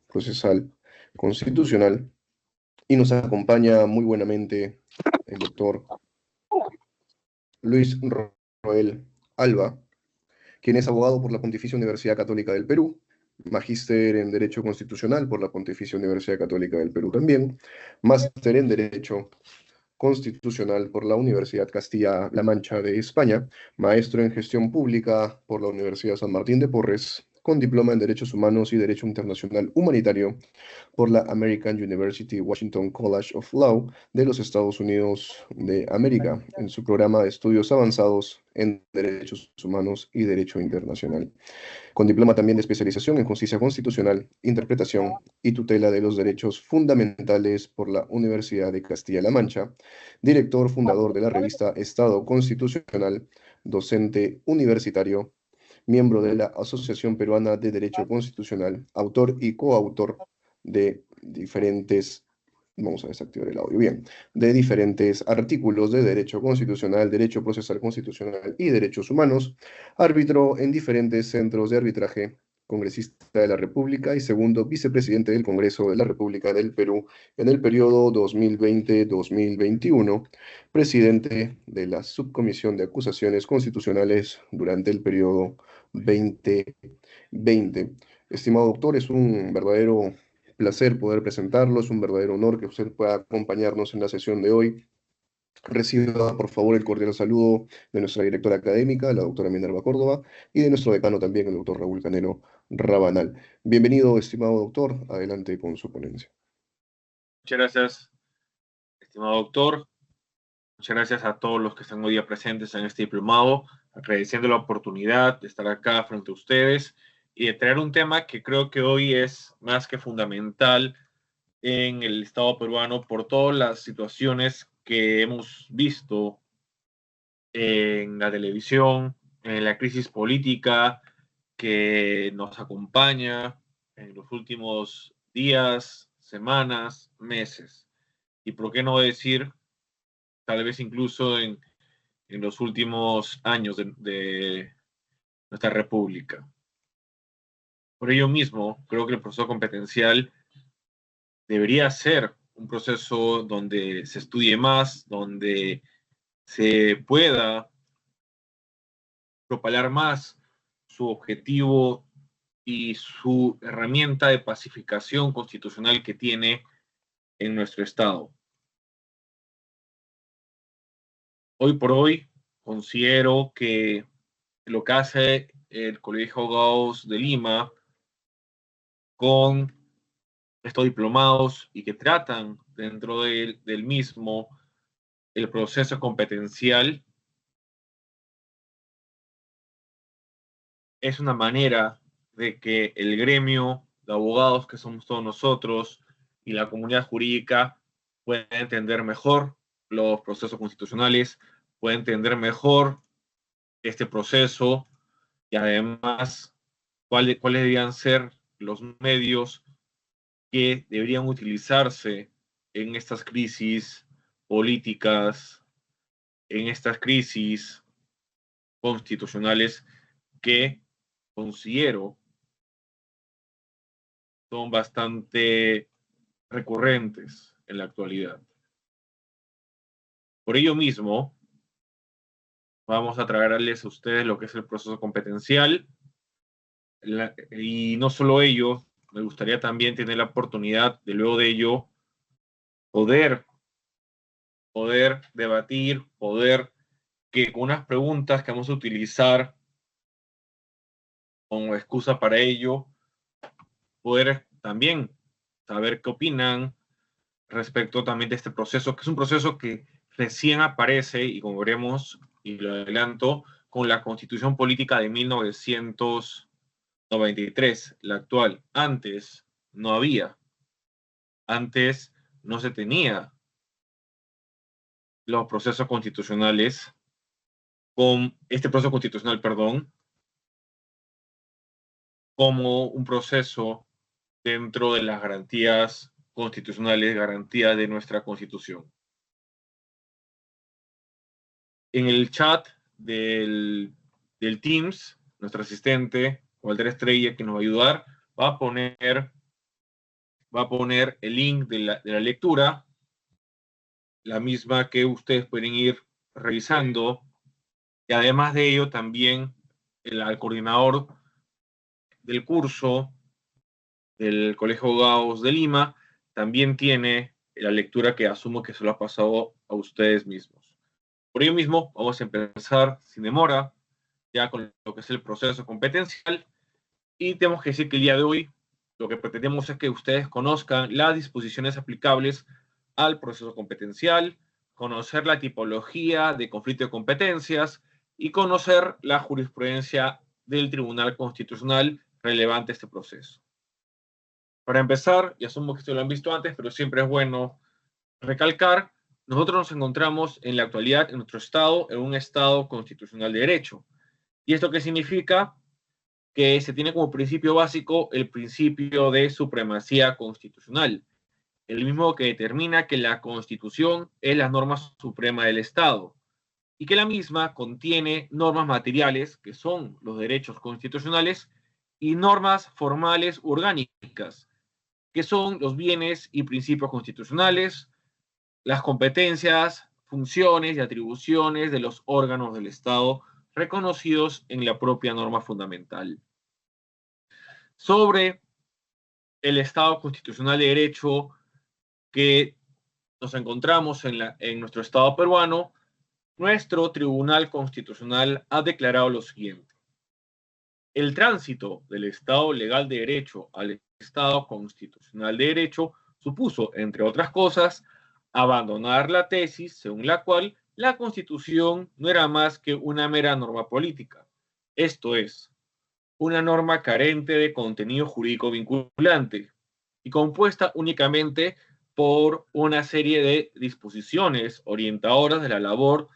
procesal constitucional y nos acompaña muy buenamente el doctor Luis Roel Alba, quien es abogado por la Pontificia Universidad Católica del Perú, magíster en Derecho Constitucional por la Pontificia Universidad Católica del Perú también, máster en Derecho Constitucional por la Universidad Castilla-La Mancha de España, maestro en Gestión Pública por la Universidad San Martín de Porres, con diploma en Derechos Humanos y Derecho Internacional Humanitario por la American University Washington College of Law de los Estados Unidos de América, en su programa de estudios avanzados en Derechos Humanos y Derecho Internacional, con diploma también de especialización en Justicia Constitucional, Interpretación y Tutela de los Derechos Fundamentales por la Universidad de Castilla-La Mancha, director fundador de la revista Estado Constitucional, docente universitario, miembro de la Asociación Peruana de Derecho Constitucional, autor y coautor de diferentes, vamos a desactivar el audio, bien, de diferentes artículos de derecho constitucional, derecho procesal constitucional y derechos humanos, árbitro en diferentes centros de arbitraje, congresista de la República y segundo vicepresidente del Congreso de la República del Perú en el periodo 2020-2021, presidente de la Subcomisión de Acusaciones Constitucionales durante el periodo 2020. Estimado doctor, es un verdadero placer poder presentarlo, es un verdadero honor que usted pueda acompañarnos en la sesión de hoy. Reciba, por favor, el cordial saludo de nuestra directora académica, la doctora Minerva Córdoba, y de nuestro decano también, el doctor Raúl Canelo Rabanal. Bienvenido, estimado doctor, adelante con su ponencia. Muchas gracias, estimado doctor. Muchas gracias a todos los que están hoy día presentes en este diplomado, agradeciendo la oportunidad de estar acá frente a ustedes y de traer un tema que creo que hoy es más que fundamental en el Estado peruano por todas las situaciones que hemos visto en la televisión, en la crisis política que nos acompaña en los últimos días, semanas, meses. Y por qué no decir, tal vez incluso en los últimos años de nuestra república. Por ello mismo, creo que el proceso competencial debería ser un proceso donde se estudie más, donde se pueda propalar más su objetivo y su herramienta de pacificación constitucional que tiene en nuestro Estado. Hoy por hoy, considero que lo que hace el Colegio de Abogados de Lima con estos diplomados y que tratan dentro del mismo el proceso competencial es una manera de que el gremio de abogados que somos todos nosotros y la comunidad jurídica pueda entender mejor los procesos constitucionales, pueda entender mejor este proceso y además cuáles deberían ser los medios que deberían utilizarse en estas crisis políticas, en estas crisis constitucionales que considero son bastante recurrentes en la actualidad. Por ello mismo, vamos a traerles a ustedes lo que es el proceso competencial y no solo ello, me gustaría también tener la oportunidad de luego de ello poder debatir, que con unas preguntas que vamos a utilizar como excusa para ello, poder también saber qué opinan respecto también de este proceso, que es un proceso que recién aparece, y como veremos, y lo adelanto, con la Constitución Política de 1993, la actual. Antes no había, antes no se tenía los procesos constitucionales, con este proceso constitucional, perdón, como un proceso dentro de las garantías constitucionales, garantías de nuestra Constitución. En el chat del Teams, nuestro asistente, Walter Estrella, que nos va a ayudar, va a poner va a poner el link de la lectura, la misma que ustedes pueden ir revisando, y además de ello también al coordinador del curso del Colegio de Abogados de Lima también tiene la lectura que asumo que se lo ha pasado a ustedes mismos. Por ello mismo, vamos a empezar sin demora ya con lo que es el proceso competencial, y tenemos que decir que el día de hoy lo que pretendemos es que ustedes conozcan las disposiciones aplicables al proceso competencial, conocer la tipología de conflicto de competencias y conocer la jurisprudencia del Tribunal Constitucional relevante a este proceso. Para empezar, y asumo que ustedes lo han visto antes, pero siempre es bueno recalcar, nosotros nos encontramos en la actualidad en nuestro estado, en un estado constitucional de derecho. ¿Y esto qué significa? Que se tiene como principio básico el principio de supremacía constitucional, el mismo que determina que la Constitución es la norma suprema del Estado y que la misma contiene normas materiales, que son los derechos constitucionales, y normas formales u orgánicas, que son los bienes y principios constitucionales, las competencias, funciones y atribuciones de los órganos del Estado reconocidos en la propia norma fundamental. Sobre el Estado constitucional de derecho que nos encontramos en nuestro Estado peruano, nuestro Tribunal Constitucional ha declarado lo siguiente: el tránsito del Estado legal de derecho al Estado constitucional de derecho supuso, entre otras cosas, abandonar la tesis según la cual la Constitución no era más que una mera norma política, esto es, una norma carente de contenido jurídico vinculante y compuesta únicamente por una serie de disposiciones orientadoras de la labor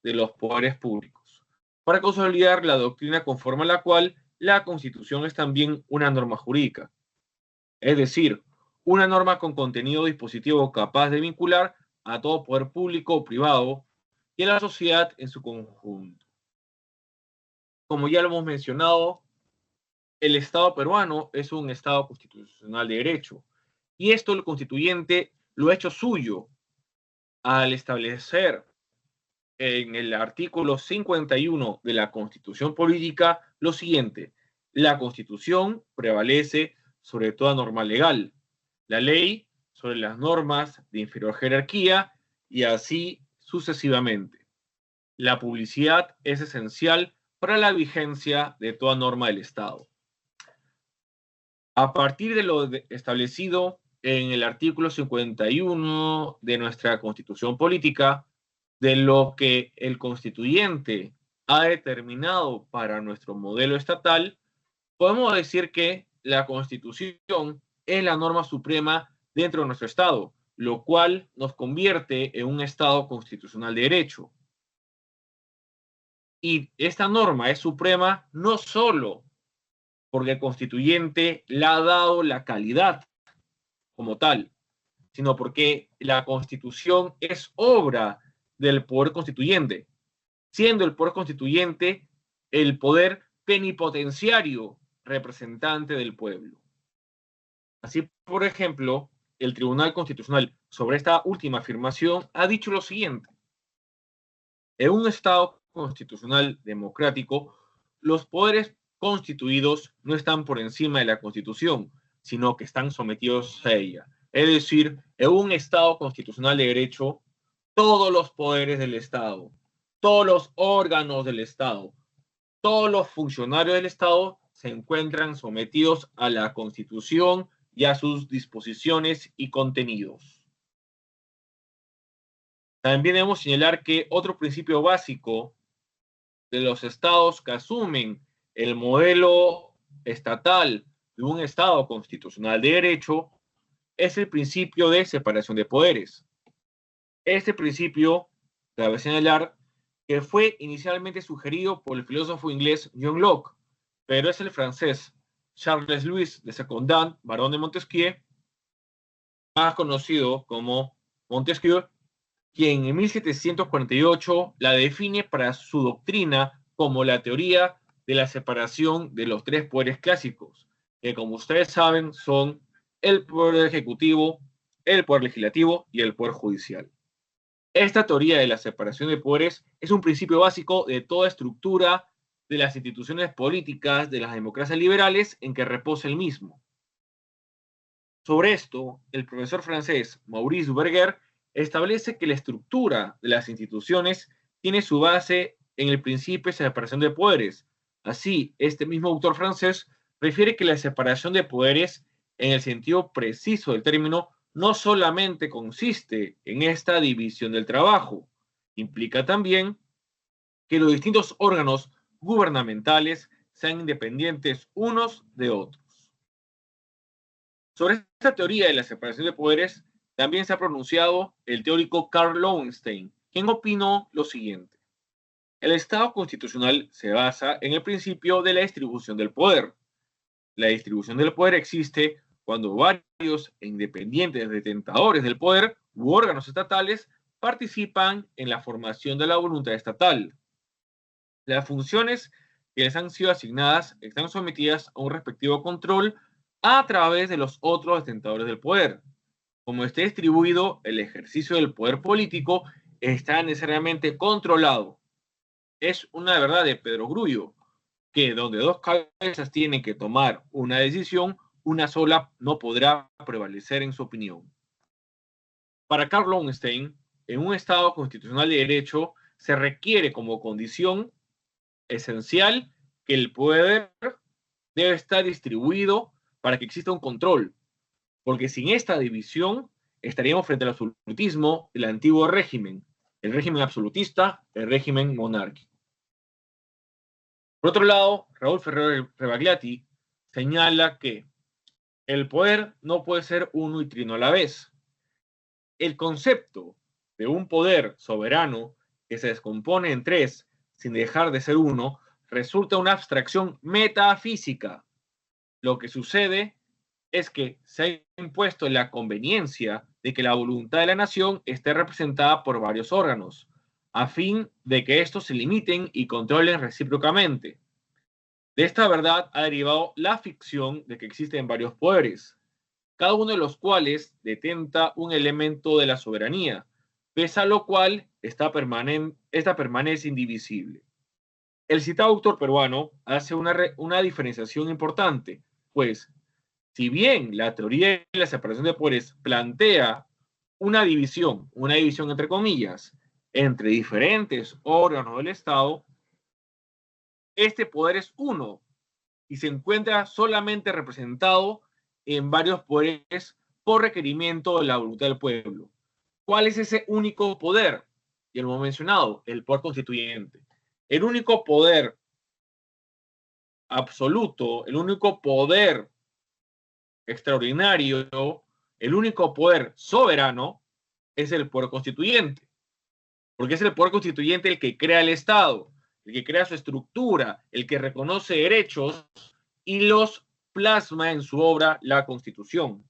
de los poderes públicos, para consolidar la doctrina conforme a la cual la Constitución es también una norma jurídica, es decir, una norma con contenido dispositivo capaz de vincular a todo poder público o privado y a la sociedad en su conjunto. Como ya lo hemos mencionado, el Estado peruano es un Estado constitucional de derecho, y esto el constituyente lo ha hecho suyo al establecer en el artículo 51 de la Constitución Política lo siguiente: la Constitución prevalece sobre toda norma legal, la ley sobre las normas de inferior jerarquía y así sucesivamente. La publicidad es esencial para la vigencia de toda norma del Estado. A partir de lo establecido en el artículo 51 de nuestra Constitución Política, de lo que el constituyente ha determinado para nuestro modelo estatal, podemos decir que la Constitución es la norma suprema dentro de nuestro Estado, lo cual nos convierte en un Estado constitucional de derecho. Y esta norma es suprema no solo porque el constituyente le ha dado la calidad como tal, sino porque la Constitución es obra del poder constituyente, siendo el poder constituyente el poder plenipotenciario representante del pueblo. Así, por ejemplo, el Tribunal Constitucional sobre esta última afirmación ha dicho lo siguiente: en un Estado constitucional democrático, los poderes constituidos no están por encima de la Constitución, sino que están sometidos a ella. Es decir, en un Estado constitucional de derecho, todos los poderes del Estado, todos los órganos del Estado, todos los funcionarios del Estado se encuentran sometidos a la Constitución y a sus disposiciones y contenidos. También debemos señalar que otro principio básico de los estados que asumen el modelo estatal de un Estado constitucional de derecho es el principio de separación de poderes. Este principio, cabe señalar, que fue inicialmente sugerido por el filósofo inglés John Locke, pero es el francés Charles Louis de Secondat, barón de Montesquieu, más conocido como Montesquieu, quien en 1748 la define para su doctrina como la teoría de la separación de los tres poderes clásicos, que como ustedes saben son el poder ejecutivo, el poder legislativo y el poder judicial. Esta teoría de la separación de poderes es un principio básico de toda estructura de las instituciones políticas de las democracias liberales en que reposa el mismo. Sobre esto, el profesor francés Maurice Berger establece que la estructura de las instituciones tiene su base en el principio de separación de poderes. Así, este mismo autor francés refiere que la separación de poderes, en el sentido preciso del término, no solamente consiste en esta división del trabajo, implica también que los distintos órganos gubernamentales sean independientes unos de otros. Sobre esta teoría de la separación de poderes también se ha pronunciado el teórico Carl Lowenstein, quien opinó lo siguiente: el Estado constitucional se basa en el principio de la distribución del poder. La distribución del poder existe cuando varios e independientes detentadores del poder u órganos estatales participan en la formación de la voluntad estatal. Las funciones que les han sido asignadas están sometidas a un respectivo control a través de los otros detentadores del poder. Como esté distribuido, el ejercicio del poder político está necesariamente controlado. Es una verdad de Pedro Grullo, que donde dos cabezas tienen que tomar una decisión, una sola no podrá prevalecer en su opinión. Para Carl Lowenstein, en un Estado constitucional de derecho se requiere como condición esencial que el poder debe estar distribuido para que exista un control, porque sin esta división estaríamos frente al absolutismo del antiguo régimen, el régimen absolutista, el régimen monárquico. Por otro lado, Raúl Ferrer Rebagliati señala que el poder no puede ser uno y trino a la vez. El concepto de un poder soberano que se descompone en tres sin dejar de ser uno resulta una abstracción metafísica. Lo que sucede es que se ha impuesto la conveniencia de que la voluntad de la nación esté representada por varios órganos, a fin de que estos se limiten y controlen recíprocamente. De esta verdad ha derivado la ficción de que existen varios poderes, cada uno de los cuales detenta un elemento de la soberanía, pese a lo cual esta permanece indivisible. El citado autor peruano hace una diferenciación importante, pues si bien la teoría de la separación de poderes plantea una división entre comillas, entre diferentes órganos del Estado, este poder es uno y se encuentra solamente representado en varios poderes por requerimiento de la voluntad del pueblo. ¿Cuál es ese único poder? Ya lo hemos mencionado, el poder constituyente. El único poder absoluto, el único poder extraordinario, el único poder soberano es el poder constituyente, porque es el poder constituyente el que crea el Estado, el que crea su estructura, el que reconoce derechos y los plasma en su obra, la Constitución.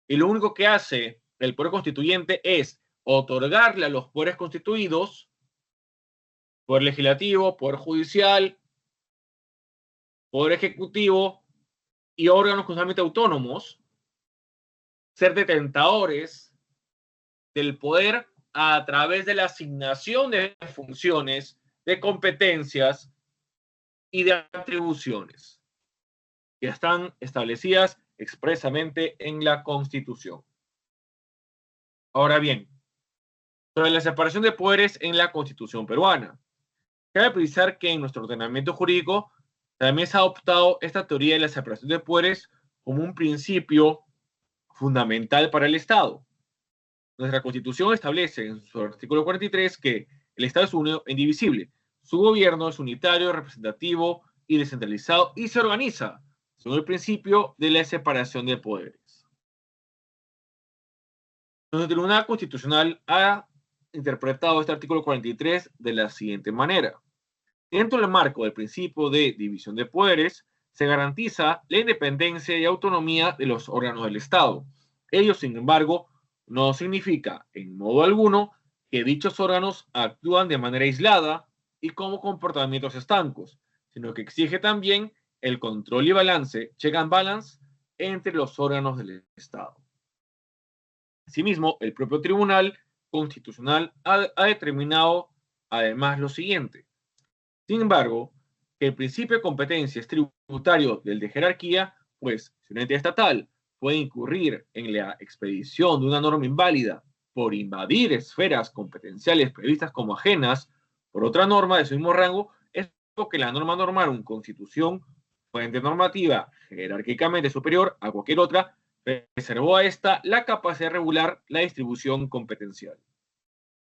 Y lo único que hace el poder constituyente es otorgarle a los poderes constituidos, poder legislativo, poder judicial, poder ejecutivo y órganos constitucionalmente autónomos, ser detentadores del poder a través de la asignación de funciones, de competencias y de atribuciones que están establecidas expresamente en la Constitución. Ahora bien, sobre la separación de poderes en la Constitución peruana, cabe precisar que en nuestro ordenamiento jurídico también se ha adoptado esta teoría de la separación de poderes como un principio fundamental para el Estado. Nuestra Constitución establece en su artículo 43 que el Estado es único e indivisible. Su gobierno es unitario, representativo y descentralizado y se organiza según el principio de la separación de poderes. Nuestro Tribunal Constitucional ha interpretado este artículo 43 de la siguiente manera. Dentro del marco del principio de división de poderes, se garantiza la independencia y autonomía de los órganos del Estado. Ello, sin embargo, no significa en modo alguno que dichos órganos actúan de manera aislada y como comportamientos estancos, sino que exige también el control y balance, check and balance, entre los órganos del Estado. Asimismo, el propio Tribunal Constitucional ha determinado además lo siguiente. Sin embargo, que el principio de competencia es tributario del de jerarquía, pues si un ente estatal puede incurrir en la expedición de una norma inválida por invadir esferas competenciales previstas como ajenas por otra norma de su mismo rango, es porque la norma normal, una constitución, fuente normativa jerárquicamente superior a cualquier otra, reservó a esta la capacidad de regular la distribución competencial.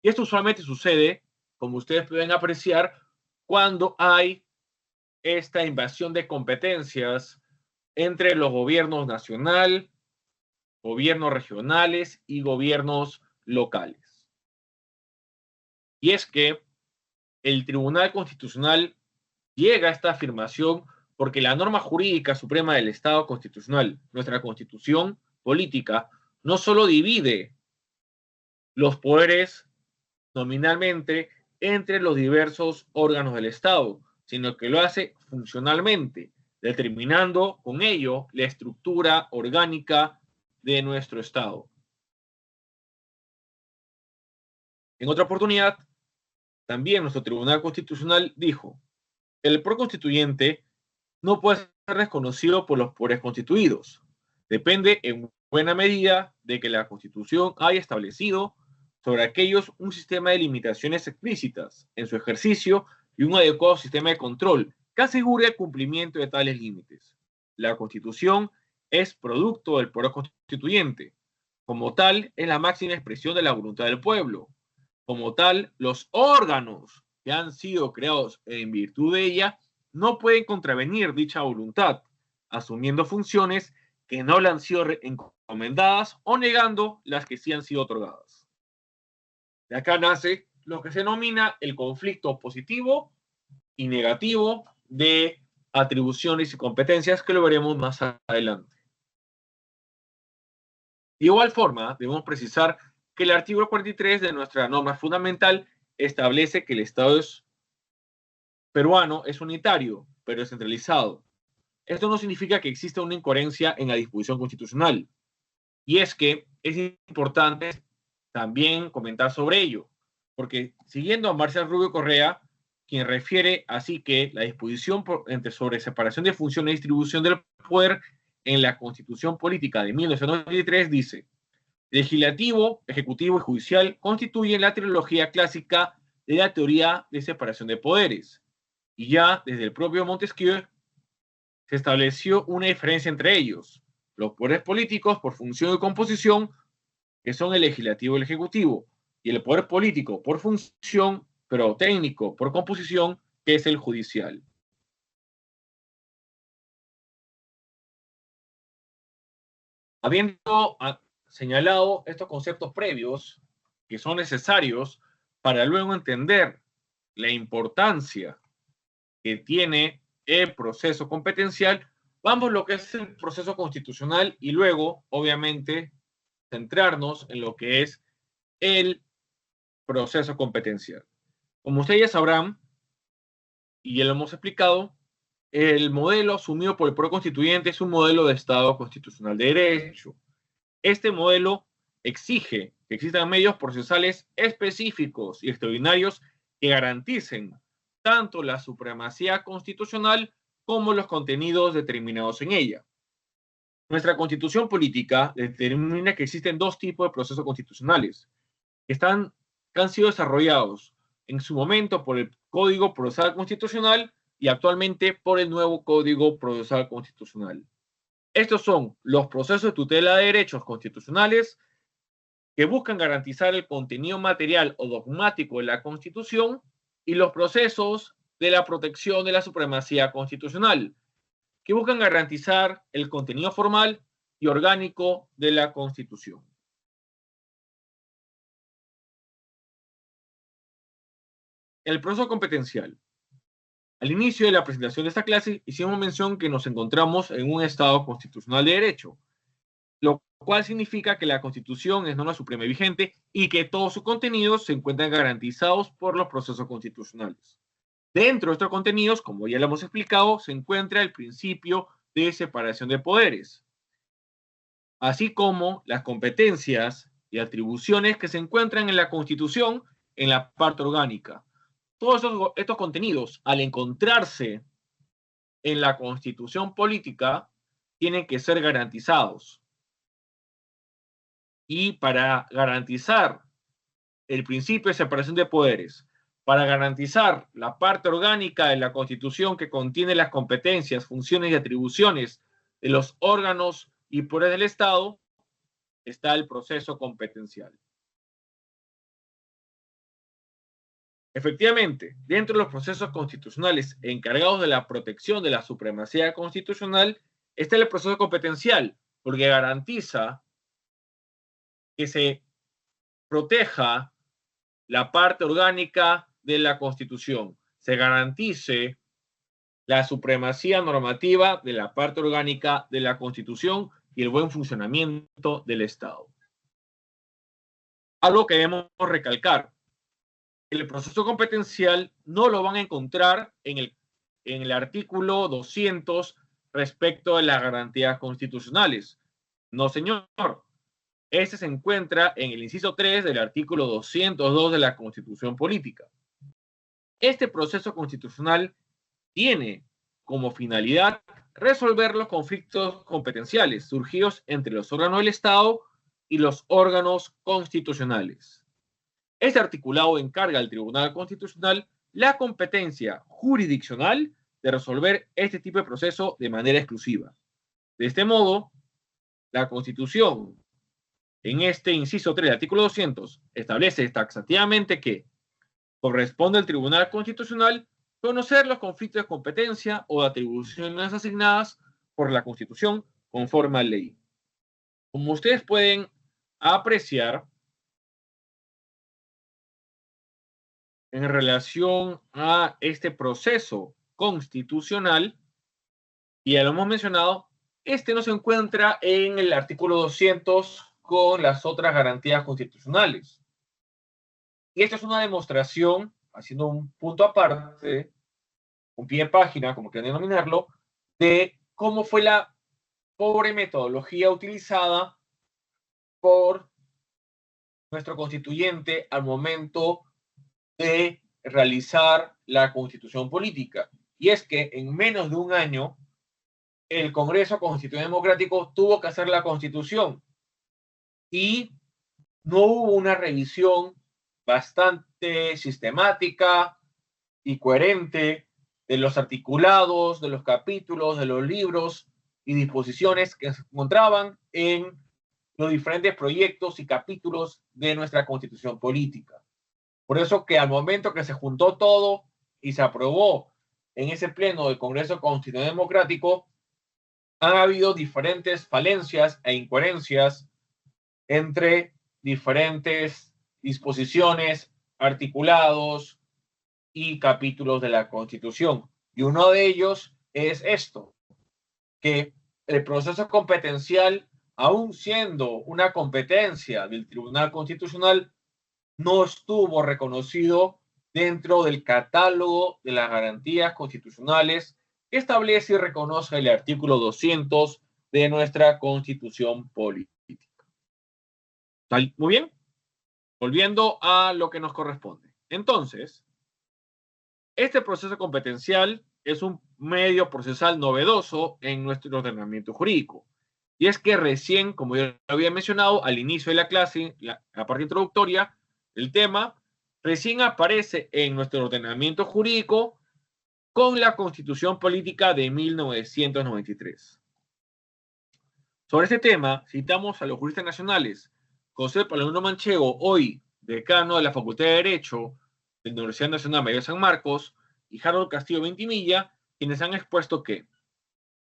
Y esto usualmente sucede, como ustedes pueden apreciar, cuando hay esta invasión de competencias entre los gobiernos nacional, gobiernos regionales y gobiernos locales. Y es que el Tribunal Constitucional llega a esta afirmación porque la norma jurídica suprema del Estado constitucional, nuestra constitución política, no solo divide los poderes nominalmente entre los diversos órganos del Estado, sino que lo hace funcionalmente, determinando con ello la estructura orgánica de nuestro Estado. En otra oportunidad, también nuestro Tribunal Constitucional dijo, el proconstituyente no puede ser desconocido por los poderes constituidos. Depende en buena medida de que la Constitución haya establecido sobre aquellos un sistema de limitaciones explícitas en su ejercicio y un adecuado sistema de control que asegure el cumplimiento de tales límites. La Constitución es producto del poder constituyente. Como tal, es la máxima expresión de la voluntad del pueblo. Como tal, los órganos que han sido creados en virtud de ella no pueden contravenir dicha voluntad, asumiendo funciones que no le han sido encomendadas o negando las que sí han sido otorgadas. De acá nace lo que se denomina el conflicto positivo y negativo de atribuciones y competencias, que lo veremos más adelante. De igual forma, debemos precisar que el artículo 43 de nuestra norma fundamental establece que el Estado peruano es unitario, pero descentralizado. Esto no significa que exista una incoherencia en la disposición constitucional. Y es que es importante también comentar sobre ello, porque siguiendo a Marcial Rubio Correa, quien refiere así que la disposición sobre separación de funciones y distribución del poder en la Constitución Política de 1993 dice: legislativo, ejecutivo y judicial constituyen la trilogía clásica de la teoría de separación de poderes. Y ya desde el propio Montesquieu se estableció una diferencia entre ellos. Los poderes políticos por función y composición, que son el legislativo y el ejecutivo, y el poder político por función, pero técnico por composición, que es el judicial. Habiendo señalado estos conceptos previos que son necesarios para luego entender la importancia que tiene el proceso competencial, vamos a lo que es el proceso constitucional y luego, obviamente, centrarnos en lo que es el proceso competencial. Como ustedes ya sabrán, y ya lo hemos explicado, el modelo asumido por el proconstituyente es un modelo de Estado constitucional de derecho. Este modelo exige que existan medios procesales específicos y extraordinarios que garanticen tanto la supremacía constitucional como los contenidos determinados en ella. Nuestra Constitución política determina que existen dos tipos de procesos constitucionales que han sido desarrollados en su momento por el Código Procesal Constitucional y actualmente por el nuevo Código Procesal Constitucional. Estos son los procesos de tutela de derechos constitucionales que buscan garantizar el contenido material o dogmático de la Constitución y los procesos de la protección de la supremacía constitucional, que buscan garantizar el contenido formal y orgánico de la Constitución. El proceso competencial. Al inicio de la presentación de esta clase hicimos mención que nos encontramos en un Estado constitucional de derecho, lo cual significa que la Constitución es norma suprema y vigente y que todos sus contenidos se encuentran garantizados por los procesos constitucionales. Dentro de estos contenidos, como ya lo hemos explicado, se encuentra el principio de separación de poderes. así como las competencias y atribuciones que se encuentran en la Constitución en la parte orgánica. Todos estos contenidos, al encontrarse en la Constitución política, tienen que ser garantizados. Y para garantizar el principio de separación de poderes, para garantizar la parte orgánica de la Constitución que contiene las competencias, funciones y atribuciones de los órganos y poderes del Estado, está el proceso competencial. Efectivamente, dentro de los procesos constitucionales encargados de la protección de la supremacía constitucional está el proceso competencial, porque garantiza que se proteja la parte orgánica de la Constitución, se garantice la supremacía normativa de la parte orgánica de la Constitución y el buen funcionamiento del Estado. Algo que debemos recalcar: el proceso competencial no lo van a encontrar en el artículo 200 respecto de las garantías constitucionales. No, señor. Este se encuentra en el inciso 3 del artículo 202 de la Constitución Política. Este proceso constitucional tiene como finalidad resolver los conflictos competenciales surgidos entre los órganos del Estado y los órganos constitucionales. Este articulado encarga al Tribunal Constitucional la competencia jurisdiccional de resolver este tipo de proceso de manera exclusiva. De este modo, la Constitución, en este inciso 3 del artículo 200, establece taxativamente que corresponde al Tribunal Constitucional conocer los conflictos de competencia o de atribuciones asignadas por la Constitución conforme a ley. Como ustedes pueden apreciar, en relación a este proceso constitucional, y ya lo hemos mencionado, este no se encuentra en el artículo 200 con las otras garantías constitucionales. Y esta es una demostración, haciendo un punto aparte, un pie de página, como quieran denominarlo, de cómo fue la pobre metodología utilizada por nuestro constituyente al momento de realizar la Constitución política. Y es que en menos de un año, el Congreso Constitucional Democrático tuvo que hacer la Constitución y no hubo una revisión bastante sistemática y coherente de los articulados, de los capítulos, de los libros y disposiciones que se encontraban en los diferentes proyectos y capítulos de nuestra Constitución política. Por eso que al momento que se juntó todo y se aprobó en ese pleno del Congreso Constitucional Democrático, han habido diferentes falencias e incoherencias entre diferentes disposiciones, articulados y capítulos de la Constitución. Y uno de ellos es esto, que el proceso competencial, aun siendo una competencia del Tribunal Constitucional, no estuvo reconocido dentro del catálogo de las garantías constitucionales que establece y reconoce el artículo 200 de nuestra Constitución política. Muy bien, volviendo a lo que nos corresponde. Entonces, este proceso competencial es un medio procesal novedoso en nuestro ordenamiento jurídico. Y es que recién, como yo había mencionado al inicio de la clase, la parte introductoria, el tema recién aparece en nuestro ordenamiento jurídico con la Constitución Política de 1993. Sobre este tema, citamos a los juristas nacionales José Palomino Manchego, hoy decano de la Facultad de Derecho de la Universidad Nacional Mayor de San Marcos, y Harold Castillo Ventimilla, quienes han expuesto que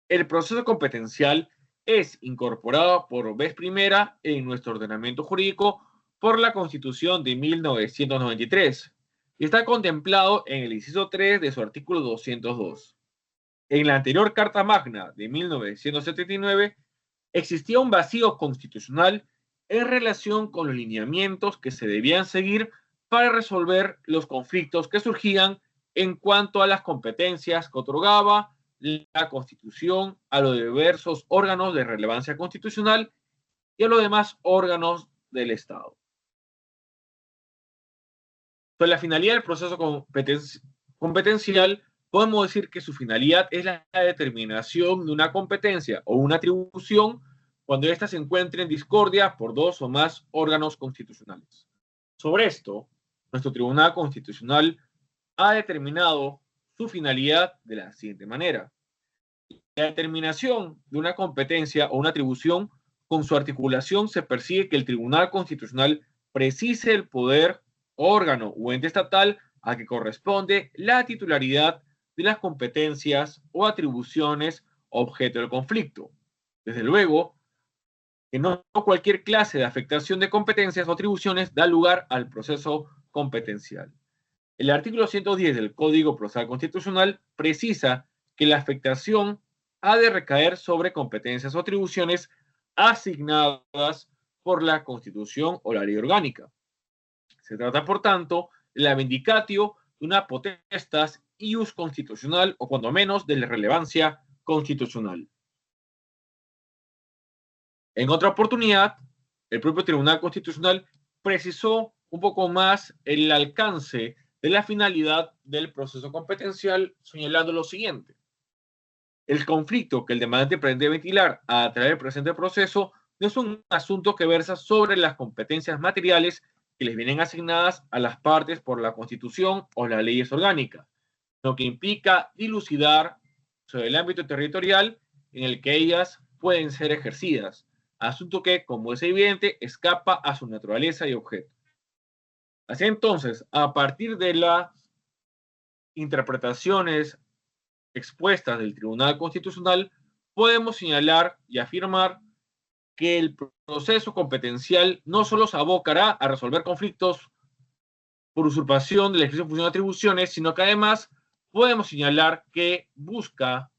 el proceso competencial es incorporado por vez primera en nuestro ordenamiento jurídico por la Constitución de 1993 y está contemplado en el inciso 3 de su artículo 202. En la anterior Carta Magna de 1979 existía un vacío constitucional en relación con los lineamientos que se debían seguir para resolver los conflictos que surgían en cuanto a las competencias que otorgaba la Constitución a los diversos órganos de relevancia constitucional y a los demás órganos del Estado. Sobre la finalidad del proceso competencial, podemos decir que su finalidad es la determinación de una competencia o una atribución cuando ésta se encuentre en discordia por dos o más órganos constitucionales. Sobre esto, nuestro Tribunal Constitucional ha determinado su finalidad de la siguiente manera. La determinación de una competencia o una atribución, con su articulación se persigue que el Tribunal Constitucional precise el poder, órgano o ente estatal a que corresponde la titularidad de las competencias o atribuciones objeto del conflicto. Desde luego, que no cualquier clase de afectación de competencias o atribuciones da lugar al proceso competencial. El artículo 110 del Código Procesal Constitucional precisa que la afectación ha de recaer sobre competencias o atribuciones asignadas por la Constitución o la ley orgánica. Se trata, por tanto, de la vindicatio de una potestas ius constitucional o cuando menos de la relevancia constitucional. En otra oportunidad, el propio Tribunal Constitucional precisó un poco más el alcance de la finalidad del proceso competencial, señalando lo siguiente. El conflicto que el demandante pretende ventilar a través del presente proceso no es un asunto que versa sobre las competencias materiales que les vienen asignadas a las partes por la Constitución o las leyes orgánicas, sino que implica dilucidar sobre el ámbito territorial en el que ellas pueden ser ejercidas, asunto que, como es evidente, escapa a su naturaleza y objeto. Así entonces, a partir de las interpretaciones expuestas del Tribunal Constitucional, podemos señalar y afirmar que el proceso competencial no solo se abocará a resolver conflictos por usurpación del ejercicio de función de atribuciones, sino que además podemos señalar que busca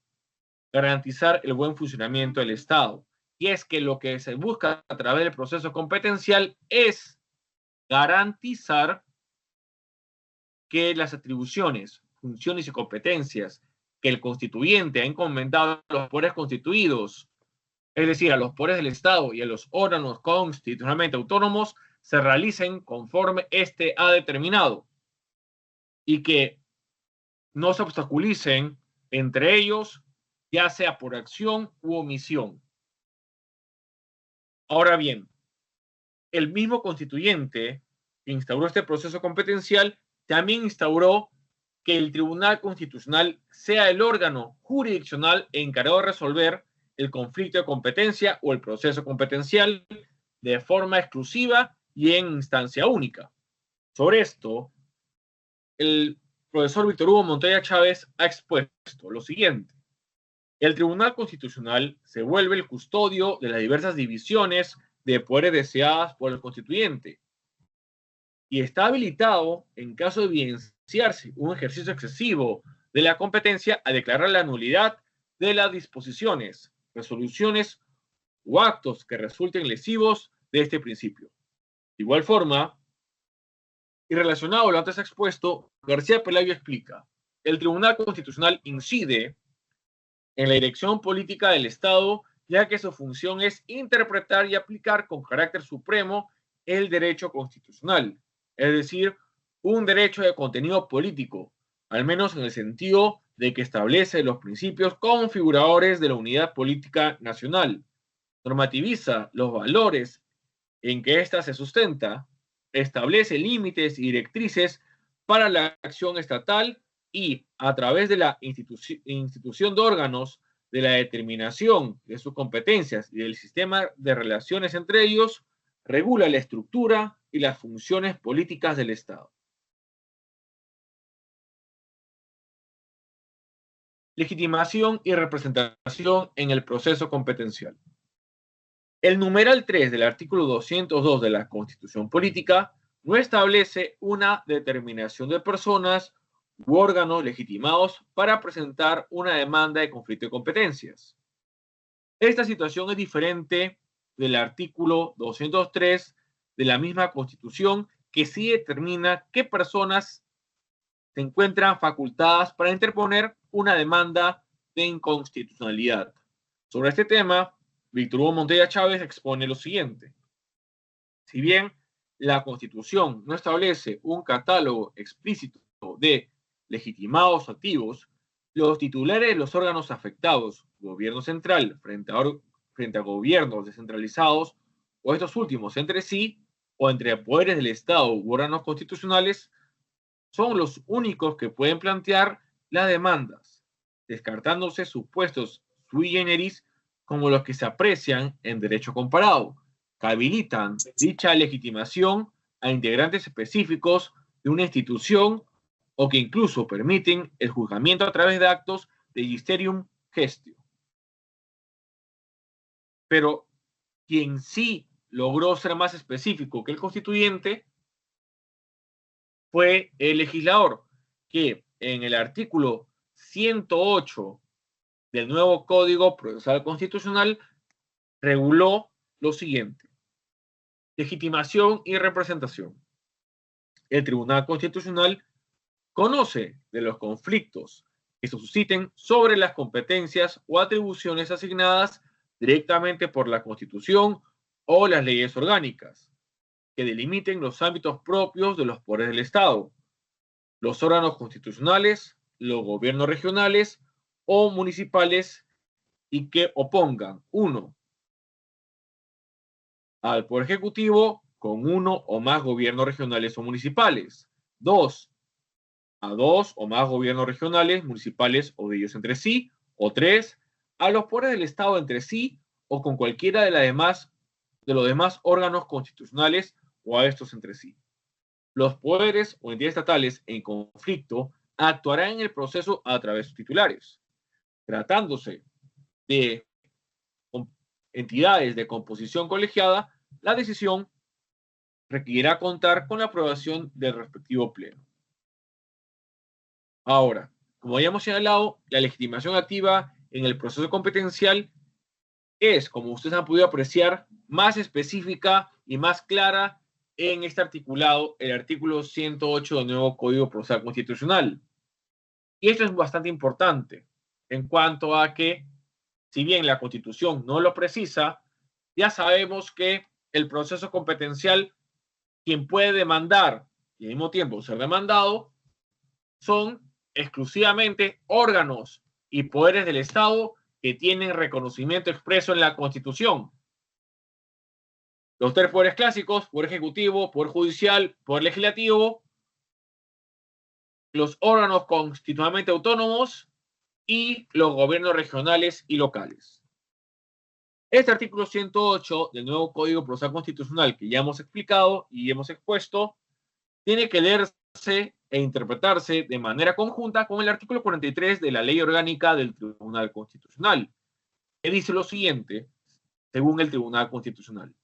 garantizar el buen funcionamiento del Estado. Y es que lo que se busca a través del proceso competencial es garantizar que las atribuciones, funciones y competencias que el constituyente ha encomendado a los poderes constituidos, es decir, a los poderes del Estado y a los órganos constitucionalmente autónomos, se realicen conforme éste ha determinado y que no se obstaculicen entre ellos, ya sea por acción u omisión. Ahora bien, el mismo constituyente que instauró este proceso competencial también instauró que el Tribunal Constitucional sea el órgano jurisdiccional encargado de resolver el conflicto de competencia o el proceso competencial de forma exclusiva y en instancia única. Sobre esto, el profesor Víctor Hugo Montoya Chávez ha expuesto lo siguiente. El Tribunal Constitucional se vuelve el custodio de las diversas divisiones de poderes deseadas por el constituyente y está habilitado, en caso de evidenciarse un ejercicio excesivo de la competencia, a declarar la nulidad de las disposiciones, resoluciones o actos que resulten lesivos de este principio. De igual forma, y relacionado a lo antes expuesto, García Pelayo explica: el Tribunal Constitucional incide en la dirección política del Estado, ya que su función es interpretar y aplicar con carácter supremo el derecho constitucional, es decir, un derecho de contenido político, al menos en el sentido de que establece los principios configuradores de la unidad política nacional, normativiza los valores en que ésta se sustenta, establece límites y directrices para la acción estatal y, a través de la institución de órganos, de la determinación de sus competencias y del sistema de relaciones entre ellos, regula la estructura y las funciones políticas del Estado. Legitimación y representación en el proceso competencial. El numeral 3 del artículo 202 de la Constitución Política no establece una determinación de personas u órganos legitimados para presentar una demanda de conflicto de competencias. Esta situación es diferente del artículo 203 de la misma Constitución, que sí determina qué personas se encuentran facultadas para interponer una demanda de inconstitucionalidad. Sobre este tema, Víctor Hugo Montoya Chávez expone lo siguiente. Si bien la Constitución no establece un catálogo explícito de legitimados activos, los titulares de los órganos afectados, gobierno central frente a gobiernos descentralizados, o estos últimos entre sí, o entre poderes del Estado u órganos constitucionales, son los únicos que pueden plantear las demandas, descartándose supuestos sui generis como los que se aprecian en derecho comparado, que habilitan dicha legitimación a integrantes específicos de una institución o que incluso permiten el juzgamiento a través de actos de magisterium gestio. Pero quien sí logró ser más específico que el constituyente fue el legislador, que en el artículo 108 del nuevo Código Procesal Constitucional reguló lo siguiente: legitimación y representación. El Tribunal Constitucional conoce de los conflictos que se susciten sobre las competencias o atribuciones asignadas directamente por la Constitución o las leyes orgánicas, que delimiten los ámbitos propios de los poderes del Estado, los órganos constitucionales, los gobiernos regionales o municipales, y que opongan, 1, al Poder Ejecutivo con uno o más gobiernos regionales o municipales, 2, a 2 o más gobiernos regionales, municipales o de ellos entre sí, o 3, a los poderes del Estado entre sí o con cualquiera de los demás órganos constitucionales o a estos entre sí. Los poderes o entidades estatales en conflicto actuarán en el proceso a través de sus titulares. Tratándose de entidades de composición colegiada, la decisión requerirá contar con la aprobación del respectivo pleno. Ahora, como ya hemos señalado, la legitimación activa en el proceso competencial es, como ustedes han podido apreciar, más específica y más clara en este articulado, el artículo 108 del nuevo Código Procesal Constitucional. Y esto es bastante importante en cuanto a que, si bien la Constitución no lo precisa, ya sabemos que el proceso competencial, quien puede demandar y al mismo tiempo ser demandado, son exclusivamente órganos y poderes del Estado que tienen reconocimiento expreso en la Constitución. Los tres poderes clásicos: poder ejecutivo, poder judicial, poder legislativo, los órganos constitucionalmente autónomos y los gobiernos regionales y locales. Este artículo 108 del nuevo Código Procesal Constitucional, que ya hemos explicado y hemos expuesto, tiene que leerse e interpretarse de manera conjunta con el artículo 43 de la Ley Orgánica del Tribunal Constitucional, que dice lo siguiente, según el Tribunal Constitucional.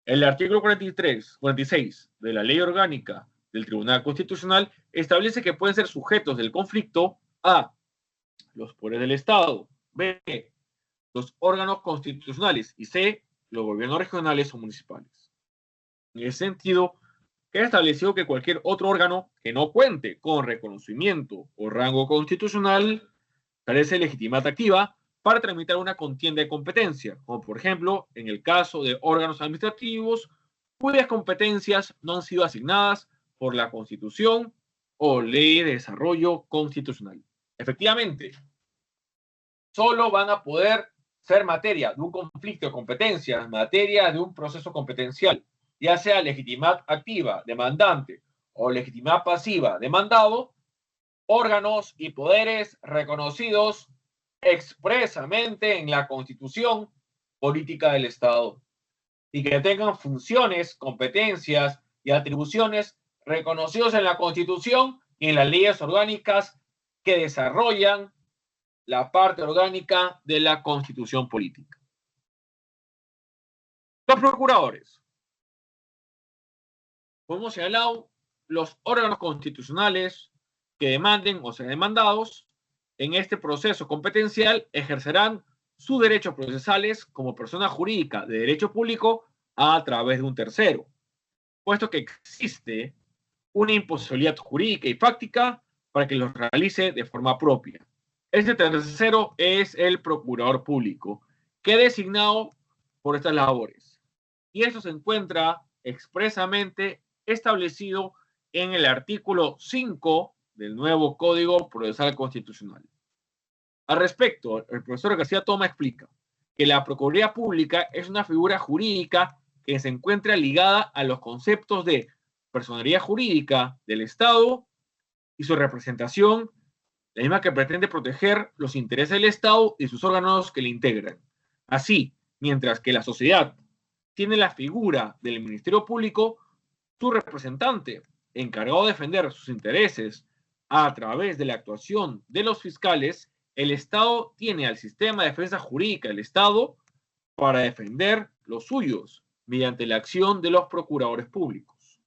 El artículo 46 de la Ley Orgánica del Tribunal Constitucional establece que pueden ser sujetos del conflicto a los poderes del Estado, b, los órganos constitucionales y c, los gobiernos regionales o municipales. En ese sentido, queda establecido que cualquier otro órgano que no cuente con reconocimiento o rango constitucional carece de legitimidad activa para tramitar una contienda de competencia, como por ejemplo en el caso de órganos administrativos cuyas competencias no han sido asignadas por la Constitución o Ley de Desarrollo Constitucional. Efectivamente, solo van a poder ser materia de un conflicto de competencias, materia de un proceso competencial, ya sea legitimidad activa, demandante, o legitimidad pasiva, demandado, órganos y poderes reconocidos expresamente en la Constitución Política del Estado y que tengan funciones, competencias y atribuciones reconocidos en la Constitución y en las leyes orgánicas que desarrollan la parte orgánica de la Constitución Política. Los procuradores. Como hemos señalado, los órganos constitucionales que demanden o sean demandados en este proceso competencial ejercerán sus derechos procesales como persona jurídica de derecho público a través de un tercero, puesto que existe una imposibilidad jurídica y fáctica para que los realice de forma propia. Este tercero es el procurador público, quede designado por estas labores. Y esto se encuentra expresamente establecido en el artículo 5 del nuevo Código Procesal Constitucional. Al respecto, el profesor García Toma explica que la Procuraduría Pública es una figura jurídica que se encuentra ligada a los conceptos de personalidad jurídica del Estado y su representación, la misma que pretende proteger los intereses del Estado y sus órganos que le integran. Así, mientras que la sociedad tiene la figura del Ministerio Público, su representante, encargado de defender sus intereses a través de la actuación de los fiscales, el Estado tiene al sistema de defensa jurídica del Estado para defender los suyos mediante la acción de los procuradores públicos.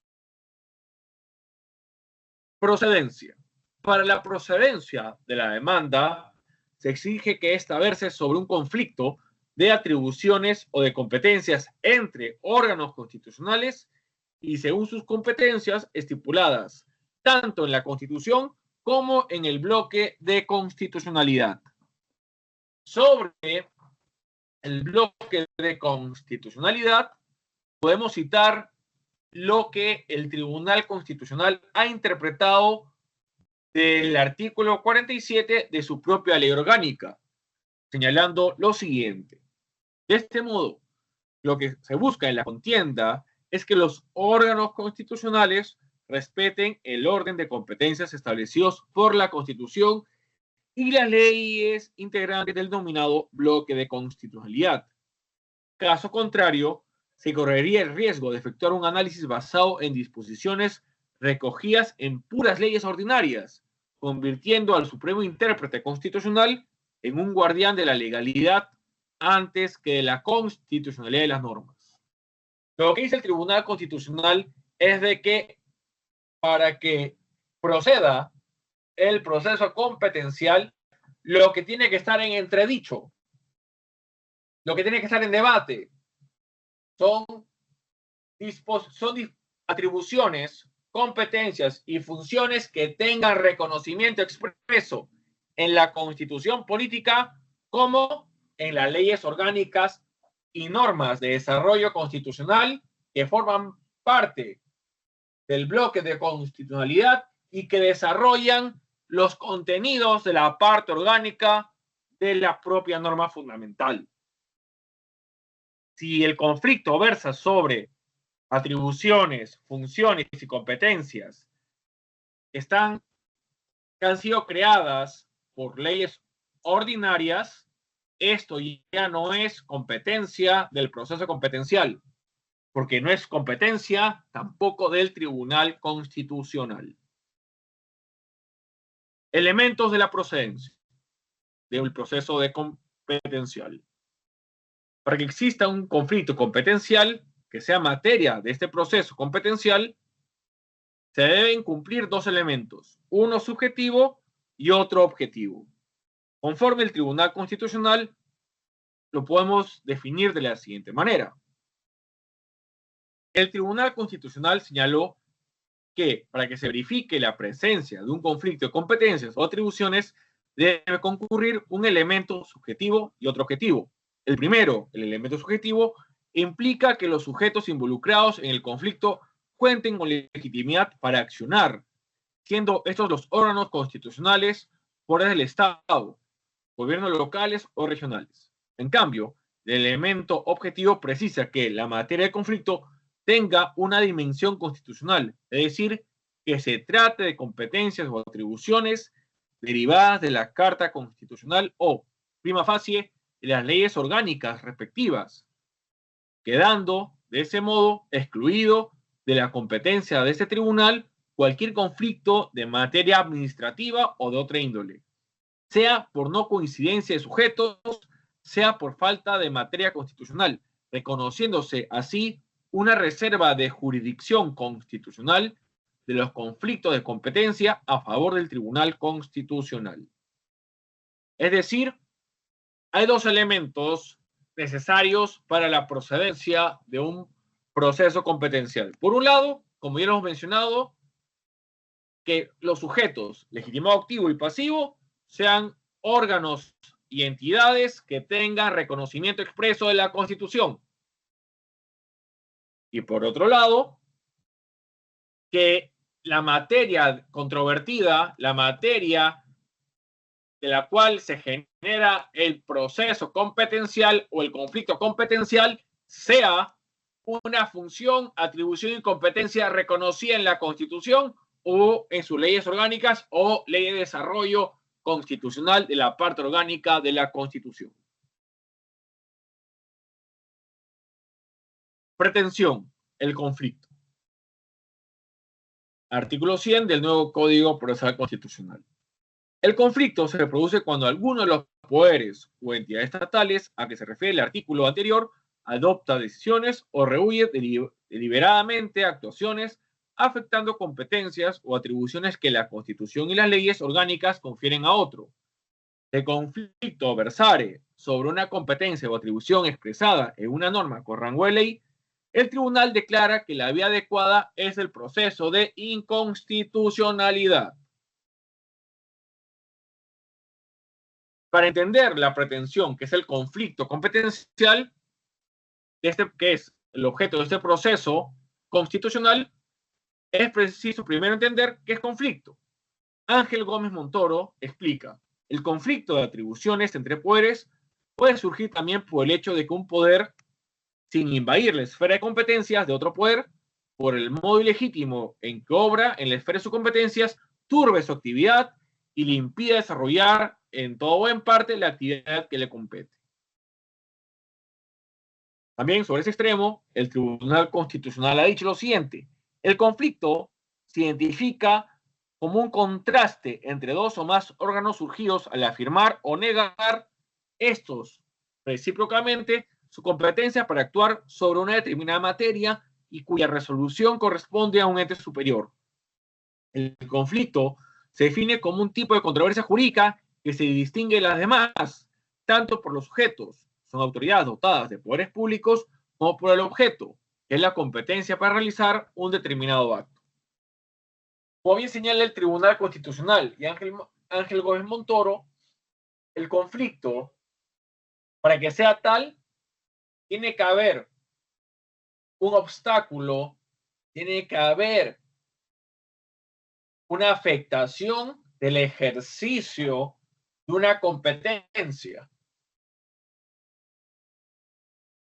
Procedencia. Para la procedencia de la demanda, se exige que ésta verse sobre un conflicto de atribuciones o de competencias entre órganos constitucionales y según sus competencias estipuladas tanto en la Constitución como en el bloque de constitucionalidad. Sobre el bloque de constitucionalidad, podemos citar lo que el Tribunal Constitucional ha interpretado del artículo 47 de su propia ley orgánica, señalando lo siguiente. De este modo, lo que se busca en la contienda es que los órganos constitucionales respeten el orden de competencias establecidos por la Constitución y las leyes integrantes del denominado bloque de constitucionalidad. Caso contrario, se correría el riesgo de efectuar un análisis basado en disposiciones recogidas en puras leyes ordinarias, convirtiendo al Supremo Intérprete Constitucional en un guardián de la legalidad antes que de la constitucionalidad de las normas. Lo que dice el Tribunal Constitucional es de que para que proceda el proceso competencial, lo que tiene que estar en entredicho, lo que tiene que estar en debate, son atribuciones, competencias y funciones que tengan reconocimiento expreso en la Constitución política como en las leyes orgánicas y normas de desarrollo constitucional que forman parte del bloque de constitucionalidad y que desarrollan los contenidos de la parte orgánica de la propia norma fundamental. Si el conflicto versa sobre atribuciones, funciones y competencias que han sido creadas por leyes ordinarias, esto ya no es competencia del proceso competencial, porque no es competencia tampoco del Tribunal Constitucional. Elementos de la procedencia del proceso de competencial. Para que exista un conflicto competencial que sea materia de este proceso competencial, se deben cumplir dos elementos, uno subjetivo y otro objetivo. Conforme el Tribunal Constitucional, lo podemos definir de la siguiente manera. El Tribunal Constitucional señaló que para que se verifique la presencia de un conflicto de competencias o atribuciones, debe concurrir un elemento subjetivo y otro objetivo. El primero, el elemento subjetivo, implica que los sujetos involucrados en el conflicto cuenten con legitimidad para accionar, siendo estos los órganos constitucionales, poderes del Estado, gobiernos locales o regionales. En cambio, el elemento objetivo precisa que la materia de conflicto tenga una dimensión constitucional, es decir, que se trate de competencias o atribuciones derivadas de la Carta Constitucional o, prima facie, de las leyes orgánicas respectivas, quedando, de ese modo, excluido de la competencia de este tribunal cualquier conflicto de materia administrativa o de otra índole, sea por no coincidencia de sujetos, sea por falta de materia constitucional, reconociéndose así una reserva de jurisdicción constitucional de los conflictos de competencia a favor del Tribunal Constitucional. Es decir, hay dos elementos necesarios para la procedencia de un proceso competencial. Por un lado, como ya lo hemos mencionado, que los sujetos, legitimado activo y pasivo, sean órganos y entidades que tengan reconocimiento expreso de la Constitución. Y por otro lado, que la materia controvertida, la materia de la cual se genera el proceso competencial o el conflicto competencial, sea una función, atribución y competencia reconocida en la Constitución o en sus leyes orgánicas o ley de desarrollo constitucional de la parte orgánica de la Constitución. Pretensión, el conflicto. Artículo 100 del nuevo Código Procesal Constitucional. El conflicto se produce cuando alguno de los poderes o entidades estatales a que se refiere el artículo anterior adopta decisiones o rehúye deliberadamente actuaciones afectando competencias o atribuciones que la Constitución y las leyes orgánicas confieren a otro. El conflicto versare sobre una competencia o atribución expresada en una norma con rango de ley, el tribunal declara que la vía adecuada es el proceso de inconstitucionalidad. Para entender la pretensión, que es el conflicto competencial, que es el objeto de este proceso constitucional, es preciso primero entender qué es conflicto. Ángel Gómez Montoro explica: el conflicto de atribuciones entre poderes puede surgir también por el hecho de que un poder, sin invadir la esfera de competencias de otro poder, por el modo ilegítimo en que obra en la esfera de sus competencias, turbe su actividad y le impide desarrollar en todo o en parte la actividad que le compete. También sobre ese extremo, el Tribunal Constitucional ha dicho lo siguiente: el conflicto se identifica como un contraste entre dos o más órganos surgidos al afirmar o negar estos recíprocamente su competencia para actuar sobre una determinada materia y cuya resolución corresponde a un ente superior. El conflicto se define como un tipo de controversia jurídica que se distingue de las demás, tanto por los sujetos, son autoridades dotadas de poderes públicos, como por el objeto, que es la competencia para realizar un determinado acto. Como bien señala el Tribunal Constitucional y Ángel Gómez Montoro, el conflicto, para que sea tal, tiene que haber un obstáculo, tiene que haber una afectación del ejercicio de una competencia,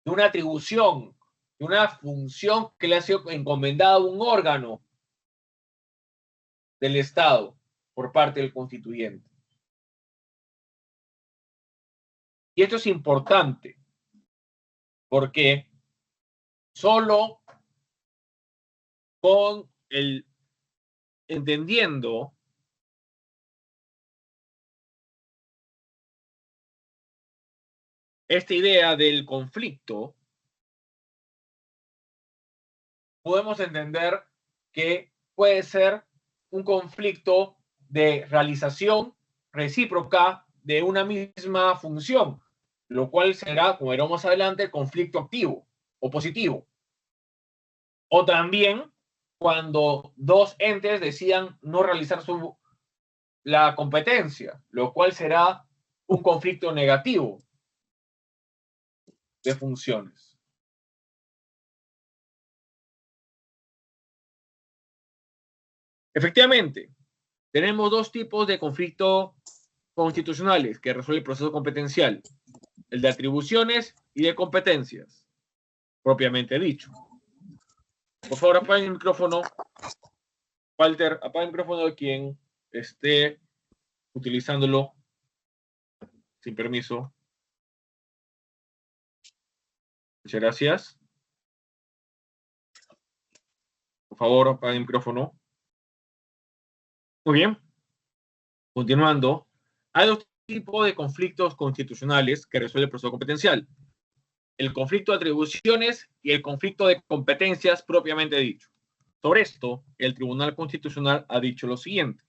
de una atribución, de una función que le ha sido encomendada a un órgano del Estado por parte del constituyente. Y esto es importante porque solo con el entendiendo esta idea del conflicto, podemos entender que puede ser un conflicto de realización recíproca de una misma función, lo cual será, como veremos más adelante, el conflicto activo o positivo. O también cuando dos entes decidan no realizar la competencia, lo cual será un conflicto negativo de funciones. Efectivamente, tenemos dos tipos de conflictos constitucionales que resuelve el proceso competencial: el de atribuciones y de competencias, propiamente dicho. Por favor, apaguen el micrófono. Walter, apaga el micrófono de quien esté utilizándolo sin permiso. Muchas gracias. Por favor, apaga el micrófono. Muy bien. Continuando, hay dos tipos de conflictos constitucionales que resuelve el proceso competencial: el conflicto de atribuciones y el conflicto de competencias propiamente dicho. Sobre esto, el Tribunal Constitucional ha dicho lo siguiente: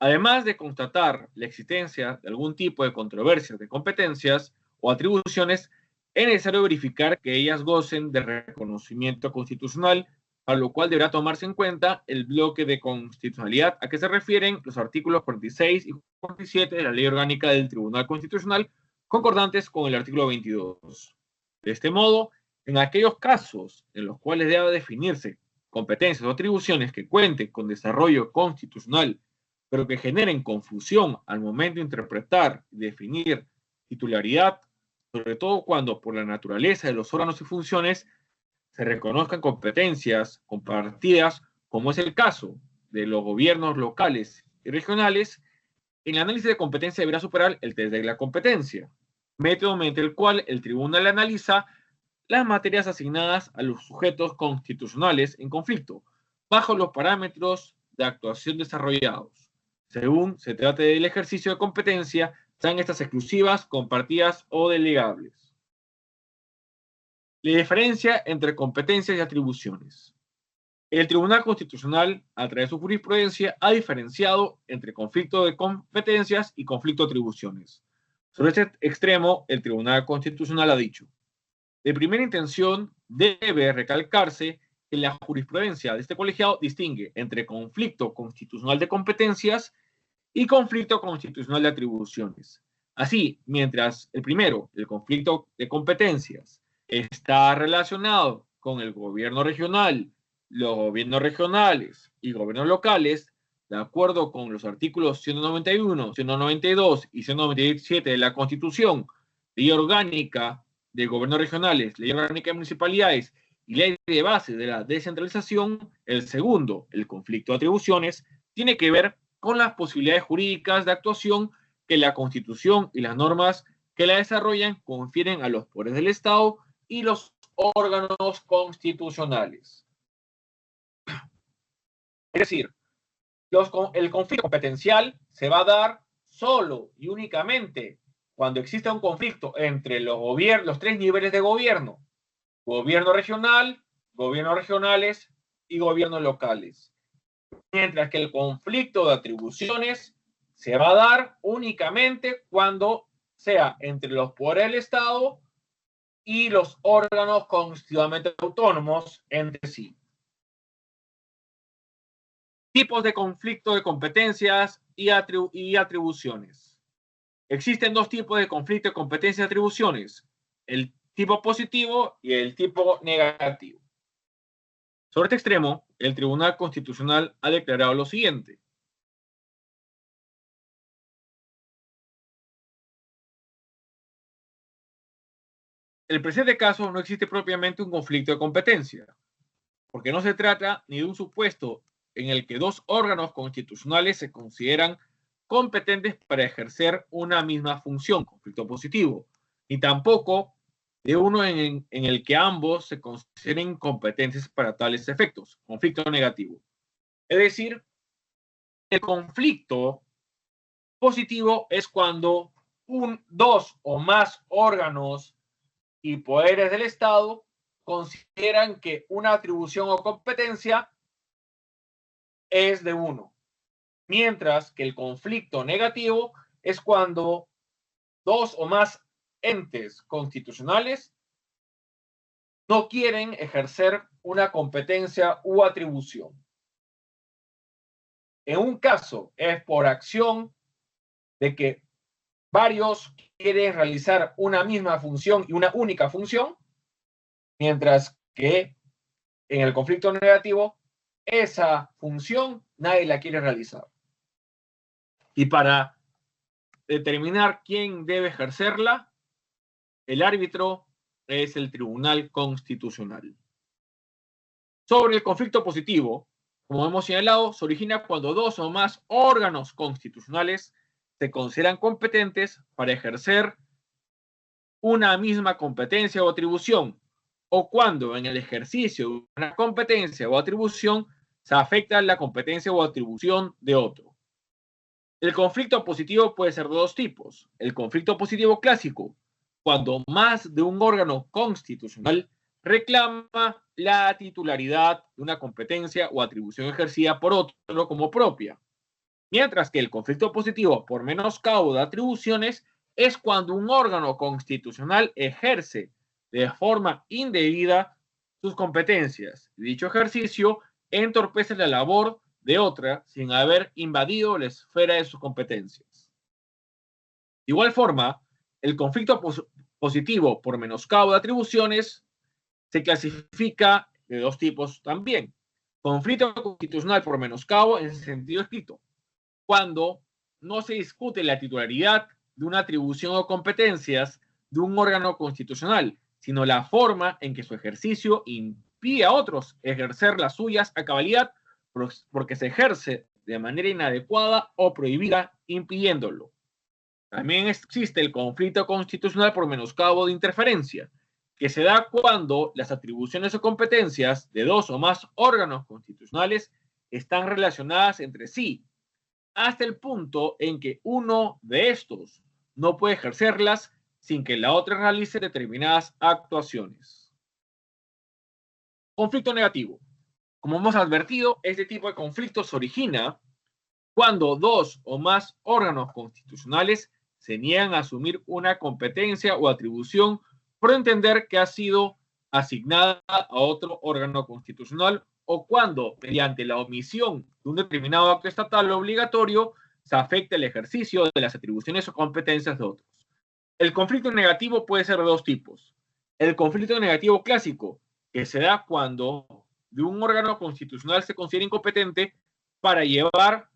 además de constatar la existencia de algún tipo de controversias de competencias o atribuciones, es necesario verificar que ellas gocen de reconocimiento constitucional a lo cual deberá tomarse en cuenta el bloque de constitucionalidad a que se refieren los artículos 46 y 47 de la Ley Orgánica del Tribunal Constitucional, concordantes con el artículo 22. De este modo, en aquellos casos en los cuales deba definirse competencias o atribuciones que cuenten con desarrollo constitucional, pero que generen confusión al momento de interpretar y definir titularidad, sobre todo cuando por la naturaleza de los órganos y funciones se reconozcan competencias compartidas, como es el caso de los gobiernos locales y regionales, en el análisis de competencia deberá superar el test de la competencia, método mediante el cual el tribunal analiza las materias asignadas a los sujetos constitucionales en conflicto, bajo los parámetros de actuación desarrollados, según se trate del ejercicio de competencia, sean estas exclusivas, compartidas o delegables. La diferencia entre competencias y atribuciones. El Tribunal Constitucional, a través de su jurisprudencia, ha diferenciado entre conflicto de competencias y conflicto de atribuciones. Sobre este extremo, el Tribunal Constitucional ha dicho: de primera intención, debe recalcarse que la jurisprudencia de este colegiado distingue entre conflicto constitucional de competencias y conflicto constitucional de atribuciones. Así, mientras el primero, el conflicto de competencias, está relacionado con el gobierno regional, los gobiernos regionales y gobiernos locales, de acuerdo con los artículos 191, 192 y 197 de la Constitución, Ley Orgánica de Gobiernos Regionales, Ley Orgánica de Municipalidades y Ley de Base de la Descentralización, el segundo, el conflicto de atribuciones, tiene que ver con las posibilidades jurídicas de actuación que la Constitución y las normas que la desarrollan confieren a los poderes del Estado y los órganos constitucionales. Es decir, el conflicto competencial se va a dar solo y únicamente cuando exista un conflicto entre los tres niveles de gobierno: gobierno regional, gobiernos regionales y gobiernos locales. Mientras que el conflicto de atribuciones se va a dar únicamente cuando sea entre los poderes del Estado y los órganos constitucionalmente autónomos entre sí. Tipos de conflicto de competencias y atribuciones. Existen dos tipos de conflicto de competencias y atribuciones: el tipo positivo y el tipo negativo. Sobre este extremo, el Tribunal Constitucional ha declarado lo siguiente: en el presente caso no existe propiamente un conflicto de competencia, porque no se trata ni de un supuesto en el que dos órganos constitucionales se consideran competentes para ejercer una misma función, conflicto positivo, ni tampoco de uno en el que ambos se consideren competentes para tales efectos, conflicto negativo. Es decir, el conflicto positivo es cuando dos o más órganos y poderes del Estado consideran que una atribución o competencia es de uno, mientras que el conflicto negativo es cuando dos o más entes constitucionales no quieren ejercer una competencia u atribución. En un caso es por acción de que varios quieren realizar una misma función y una única función, mientras que en el conflicto negativo esa función nadie la quiere realizar. Y para determinar quién debe ejercerla, el árbitro es el Tribunal Constitucional. Sobre el conflicto positivo, como hemos señalado, se origina cuando dos o más órganos constitucionales se consideran competentes para ejercer una misma competencia o atribución, o cuando en el ejercicio de una competencia o atribución se afecta la competencia o atribución de otro. El conflicto positivo puede ser de dos tipos: el conflicto positivo clásico, cuando más de un órgano constitucional reclama la titularidad de una competencia o atribución ejercida por otro como propia, mientras que el conflicto positivo por menoscabo de atribuciones es cuando un órgano constitucional ejerce de forma indebida sus competencias. Dicho ejercicio entorpece la labor de otra sin haber invadido la esfera de sus competencias. De igual forma, el conflicto positivo por menoscabo de atribuciones se clasifica de dos tipos también. Conflicto constitucional por menoscabo en sentido estricto, cuando no se discute la titularidad de una atribución o competencias de un órgano constitucional, sino la forma en que su ejercicio impide a otros ejercer las suyas a cabalidad porque se ejerce de manera inadecuada o prohibida, impidiéndolo. También existe el conflicto constitucional por menoscabo de interferencia, que se da cuando las atribuciones o competencias de dos o más órganos constitucionales están relacionadas entre sí, hasta el punto en que uno de estos no puede ejercerlas sin que la otra realice determinadas actuaciones. Conflicto negativo. Como hemos advertido, este tipo de conflicto se origina cuando dos o más órganos constitucionales se niegan a asumir una competencia o atribución por entender que ha sido asignada a otro órgano constitucional o cuando, mediante la omisión de un determinado acto estatal obligatorio, se afecta el ejercicio de las atribuciones o competencias de otros. El conflicto negativo puede ser de dos tipos. El conflicto negativo clásico, que se da cuando de un órgano constitucional se considera incompetente para llevar,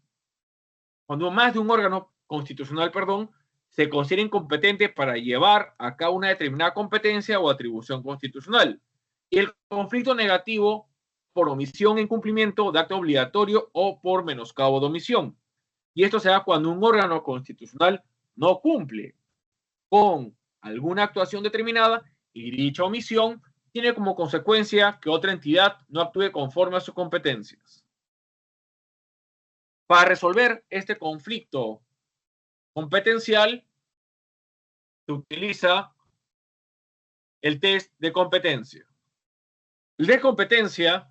cuando más de un órgano constitucional, se considera incompetente para llevar a cabo una determinada competencia o atribución constitucional. Y el conflicto negativo por omisión en cumplimiento de acto obligatorio o por menoscabo de omisión. Y esto se da cuando un órgano constitucional no cumple con alguna actuación determinada y dicha omisión tiene como consecuencia que otra entidad no actúe conforme a sus competencias. Para resolver este conflicto competencial, se utiliza el test de competencia. El test de competencia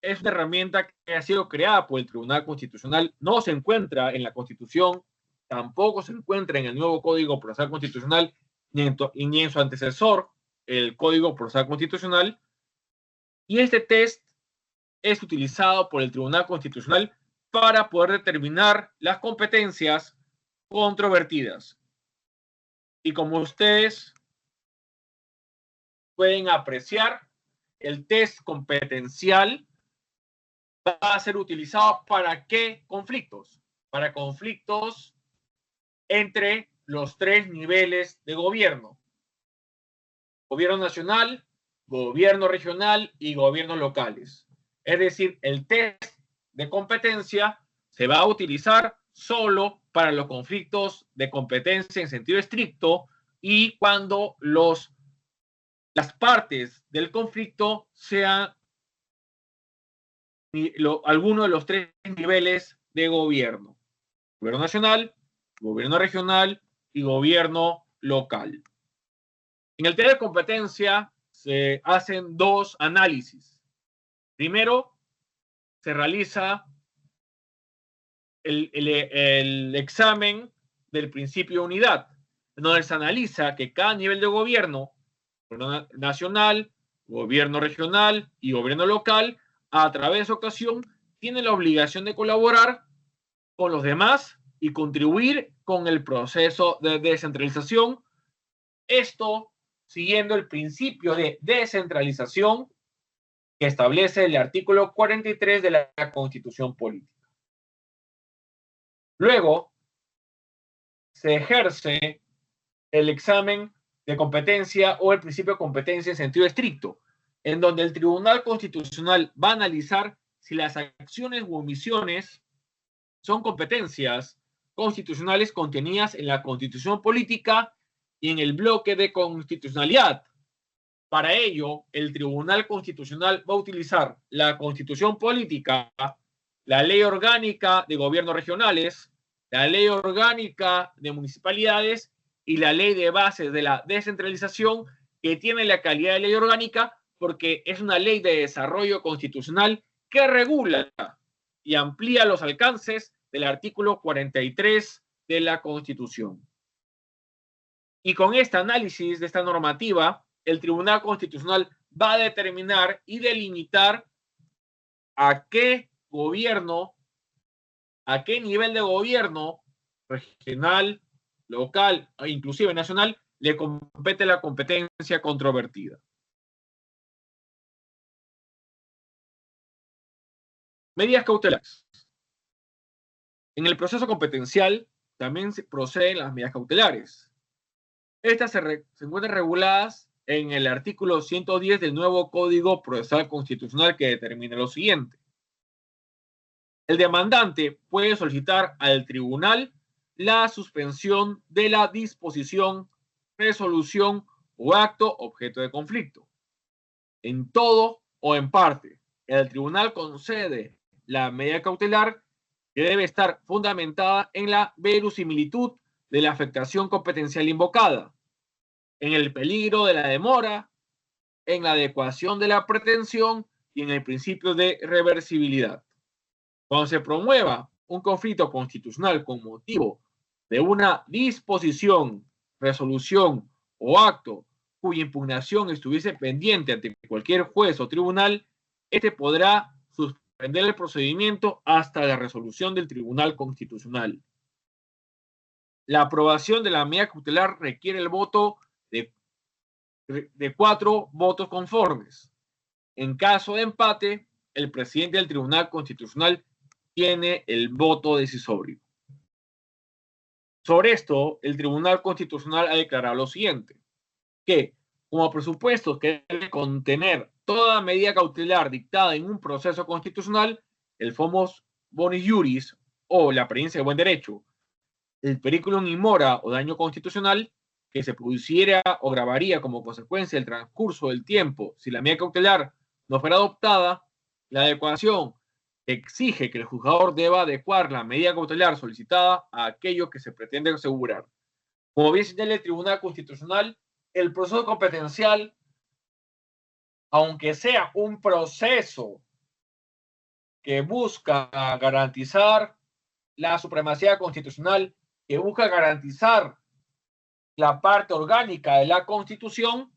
es una herramienta que ha sido creada por el Tribunal Constitucional, no se encuentra en la Constitución, tampoco se encuentra en el nuevo Código Procesal Constitucional, ni en su antecesor, el Código Procesal Constitucional, y este test es utilizado por el Tribunal Constitucional para poder determinar las competencias controvertidas. Y como ustedes pueden apreciar, el test competencial va a ser utilizado ¿para qué conflictos? Para conflictos entre los tres niveles de gobierno: gobierno nacional, gobierno regional y gobiernos locales. Es decir, el test de competencia se va a utilizar solo para los conflictos de competencia en sentido estricto y cuando las partes del conflicto sean alguno de los tres niveles de gobierno: gobierno nacional, gobierno regional y gobierno local. En el test de competencia se hacen dos análisis. Primero, se realiza el examen del principio de unidad, donde se analiza que cada nivel de gobierno nacional, gobierno regional y gobierno local, a través de su actuación, tiene la obligación de colaborar con los demás y contribuir con el proceso de descentralización. Esto siguiendo el principio de descentralización que establece el artículo 43 de la Constitución Política. Luego, se ejerce el examen de competencia o el principio de competencia en sentido estricto, en donde el Tribunal Constitucional va a analizar si las acciones u omisiones son competencias constitucionales contenidas en la Constitución Política y en el bloque de constitucionalidad. Para ello, el Tribunal Constitucional va a utilizar la Constitución Política, la Ley Orgánica de Gobiernos Regionales, la Ley Orgánica de Municipalidades y la Ley de Bases de la Descentralización, que tiene la calidad de ley orgánica porque es una ley de desarrollo constitucional que regula y amplía los alcances del artículo 43 de la Constitución. Y con este análisis de esta normativa, el Tribunal Constitucional va a determinar y delimitar a qué gobierno, a qué nivel de gobierno regional, local e inclusive nacional le compete la competencia controvertida. Medidas cautelares. En el proceso competencial también se proceden las medidas cautelares. Estas se encuentran reguladas en el artículo 110 del nuevo Código Procesal Constitucional, que determina lo siguiente. El demandante puede solicitar al tribunal la suspensión de la disposición, resolución o acto objeto de conflicto. En todo o en parte, el tribunal concede la medida cautelar, que debe estar fundamentada en la verosimilitud de la afectación competencial invocada, en el peligro de la demora, en la adecuación de la pretensión y en el principio de reversibilidad. Cuando se promueva un conflicto constitucional con motivo de una disposición, resolución o acto cuya impugnación estuviese pendiente ante cualquier juez o tribunal, este podrá suspender el procedimiento hasta la resolución del Tribunal Constitucional. La aprobación de la medida cautelar requiere el voto de 4 votos conformes. En caso de empate, el presidente del Tribunal Constitucional tiene el voto decisorio. Sobre esto, el Tribunal Constitucional ha declarado lo siguiente, que como presupuestos que debe contener toda medida cautelar dictada en un proceso constitucional, el famoso bonis iuris o la apariencia de buen derecho, el periculum in mora o daño constitucional que se produciera o grabaría como consecuencia del transcurso del tiempo si la medida cautelar no fuera adoptada, la adecuación exige que el juzgador deba adecuar la medida cautelar solicitada a aquello que se pretende asegurar. Como bien señala el Tribunal Constitucional, el proceso competencial, aunque sea un proceso que busca garantizar la supremacía constitucional, que busca garantizar la parte orgánica de la Constitución,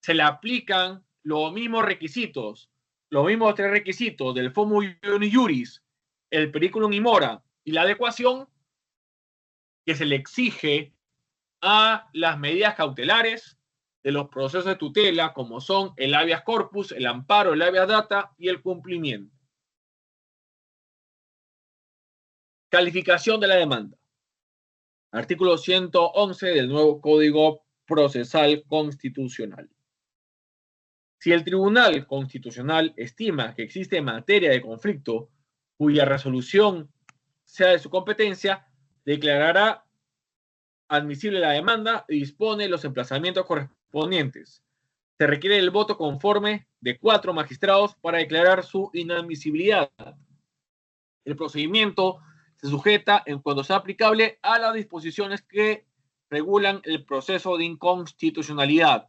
se le aplican los mismos requisitos, los mismos 3 requisitos del FOMO Iuris, el periculum in mora y la adecuación que se le exige a las medidas cautelares de los procesos de tutela, como son el habeas corpus, el amparo, el habeas data y el cumplimiento. Calificación de la demanda. Artículo 111 del nuevo Código Procesal Constitucional. Si el Tribunal Constitucional estima que existe materia de conflicto cuya resolución sea de su competencia, declarará admisible la demanda y dispone los emplazamientos correspondientes. Se requiere el voto conforme de 4 magistrados para declarar su inadmisibilidad. El procedimiento se sujeta, en cuanto sea aplicable, a las disposiciones que regulan el proceso de inconstitucionalidad.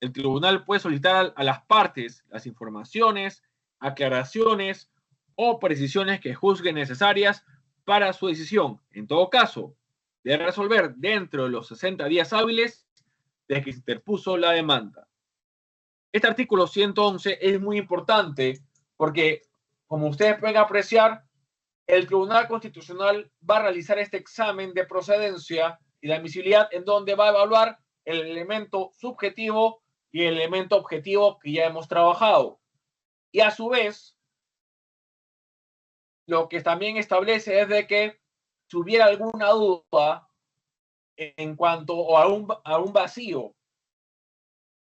El tribunal puede solicitar a las partes las informaciones, aclaraciones o precisiones que juzguen necesarias para su decisión. En todo caso, debe resolver dentro de los 60 días hábiles desde que se interpuso la demanda. Este artículo 111 es muy importante porque, como ustedes pueden apreciar, el Tribunal Constitucional va a realizar este examen de procedencia y de admisibilidad, en donde va a evaluar el elemento subjetivo y el elemento objetivo que ya hemos trabajado. Y a su vez, lo que también establece es de que si hubiera alguna duda en cuanto a un vacío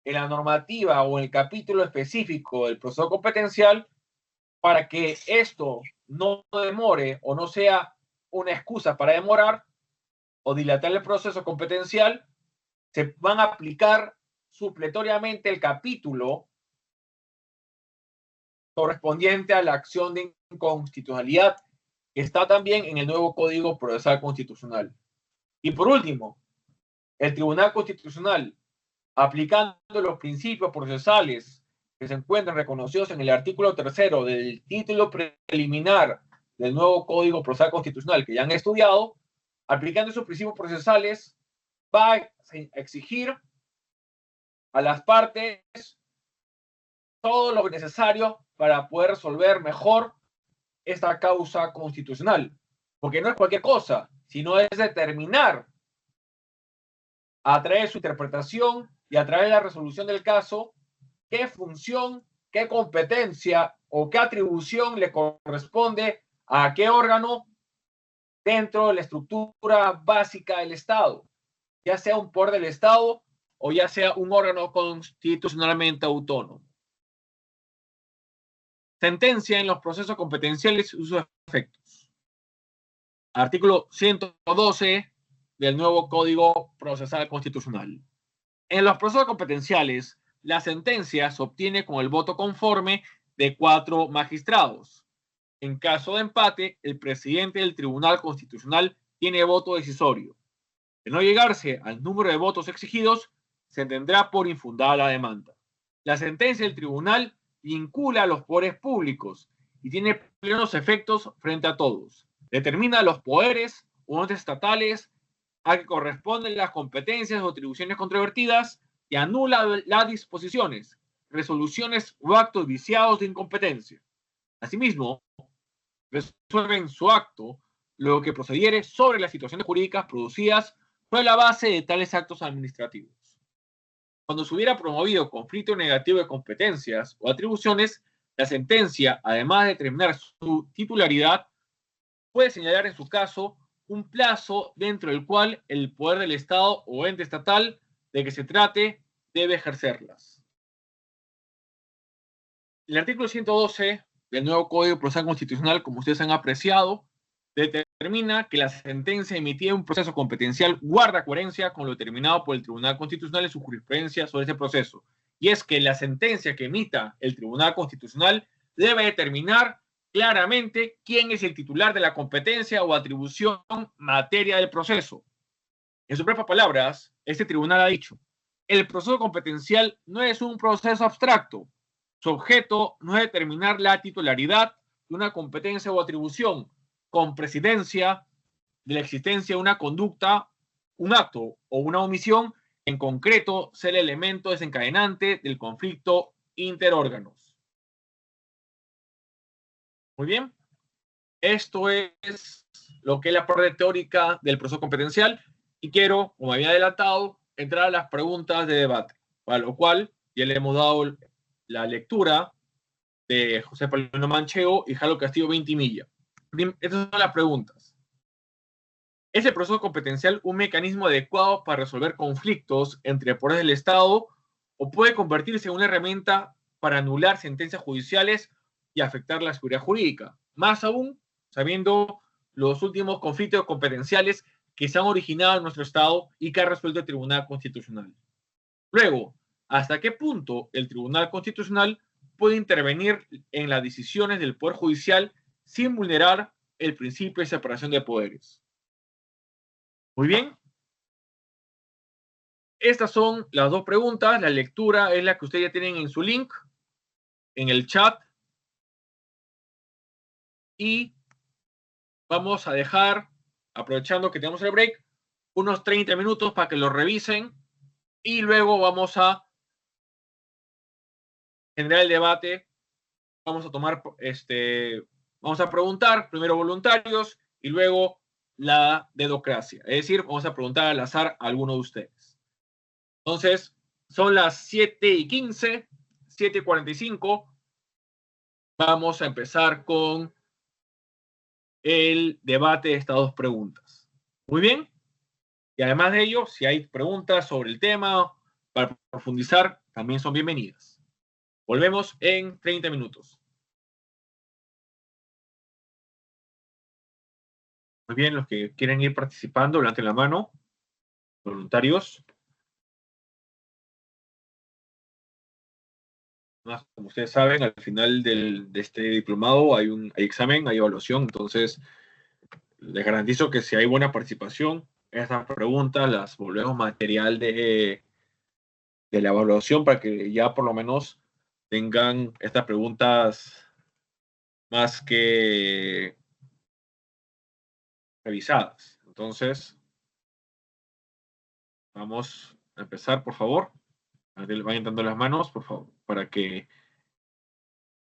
en la normativa o en el capítulo específico del proceso competencial, para que esto no demore o no sea una excusa para demorar o dilatar el proceso competencial, se van a aplicar supletoriamente el capítulo correspondiente a la acción de inconstitucionalidad que está también en el nuevo Código Procesal Constitucional. Y por último, el Tribunal Constitucional, aplicando los principios procesales que se encuentran reconocidos en el artículo 3 del título preliminar del nuevo Código Procesal Constitucional que ya han estudiado, aplicando esos principios procesales, va a exigir a las partes todo lo necesario para poder resolver mejor esta causa constitucional. Porque no es cualquier cosa, sino es determinar a través de su interpretación y a través de la resolución del caso qué función, qué competencia o qué atribución le corresponde a qué órgano dentro de la estructura básica del Estado, ya sea un poder del Estado o ya sea un órgano constitucionalmente autónomo. Sentencia en los procesos competenciales y sus efectos. Artículo 112 del nuevo Código Procesal Constitucional. En los procesos competenciales, la sentencia se obtiene con el voto conforme de 4 magistrados. En caso de empate, el presidente del Tribunal Constitucional tiene voto decisorio. De no llegarse al número de votos exigidos, se tendrá por infundada la demanda. La sentencia del tribunal vincula a los poderes públicos y tiene plenos efectos frente a todos. Determina los poderes o entes estatales a que corresponden las competencias o atribuciones controvertidas y anula las disposiciones, resoluciones o actos viciados de incompetencia. Asimismo, resuelve en su acto lo que procediere sobre las situaciones jurídicas producidas sobre la base de tales actos administrativos. Cuando se hubiera promovido conflicto negativo de competencias o atribuciones, la sentencia, además de determinar su titularidad, puede señalar en su caso un plazo dentro del cual el poder del Estado o ente estatal de que se trate debe ejercerlas. El artículo 112 del nuevo Código Procesal Constitucional, como ustedes han apreciado, determina que la sentencia emitida en un proceso competencial guarda coherencia con lo determinado por el Tribunal Constitucional en su jurisprudencia sobre ese proceso. Y es que la sentencia que emita el Tribunal Constitucional debe determinar claramente quién es el titular de la competencia o atribución materia del proceso. En sus propias palabras, este tribunal ha dicho, el proceso competencial no es un proceso abstracto. Su objeto no es determinar la titularidad de una competencia o atribución con presidencia de la existencia de una conducta, un acto o una omisión, en concreto ser el elemento desencadenante del conflicto interórganos. Muy bien, esto es lo que es la parte teórica del proceso competencial y quiero, como había adelantado, entrar a las preguntas de debate, para lo cual ya le hemos dado la lectura de José Paulino Manchego y Jalo Castillo Ventimilla. Estas son las preguntas. ¿Es el proceso competencial un mecanismo adecuado para resolver conflictos entre poderes del Estado o puede convertirse en una herramienta para anular sentencias judiciales y afectar la seguridad jurídica? Más aún, sabiendo los últimos conflictos competenciales que se han originado en nuestro Estado y que ha resuelto el Tribunal Constitucional. Luego, ¿hasta qué punto el Tribunal Constitucional puede intervenir en las decisiones del Poder Judicial sin vulnerar el principio de separación de poderes? Muy bien. Estas son las dos preguntas. La lectura es la que ustedes ya tienen en su link, en el chat. Y vamos a dejar, aprovechando que tenemos el break, unos 30 minutos para que lo revisen y luego vamos a generar el debate. Vamos a tomar, vamos a preguntar primero voluntarios y luego la dedocracia. Es decir, vamos a preguntar al azar a alguno de ustedes. Entonces, son las 7:15, 7:45. Vamos a empezar con el debate de estas dos preguntas. Muy bien. Y además de ello, si hay preguntas sobre el tema para profundizar, también son bienvenidas. Volvemos en 30 minutos. Muy bien, los que quieren ir participando, levanten la mano. Voluntarios. Como ustedes saben, al final de este diplomado hay examen, hay evaluación, entonces les garantizo que si hay buena participación, estas preguntas las volvemos material de la evaluación para que ya por lo menos tengan estas preguntas más que revisadas. Entonces, vamos a empezar, por favor. Vayan dando las manos, por favor, para que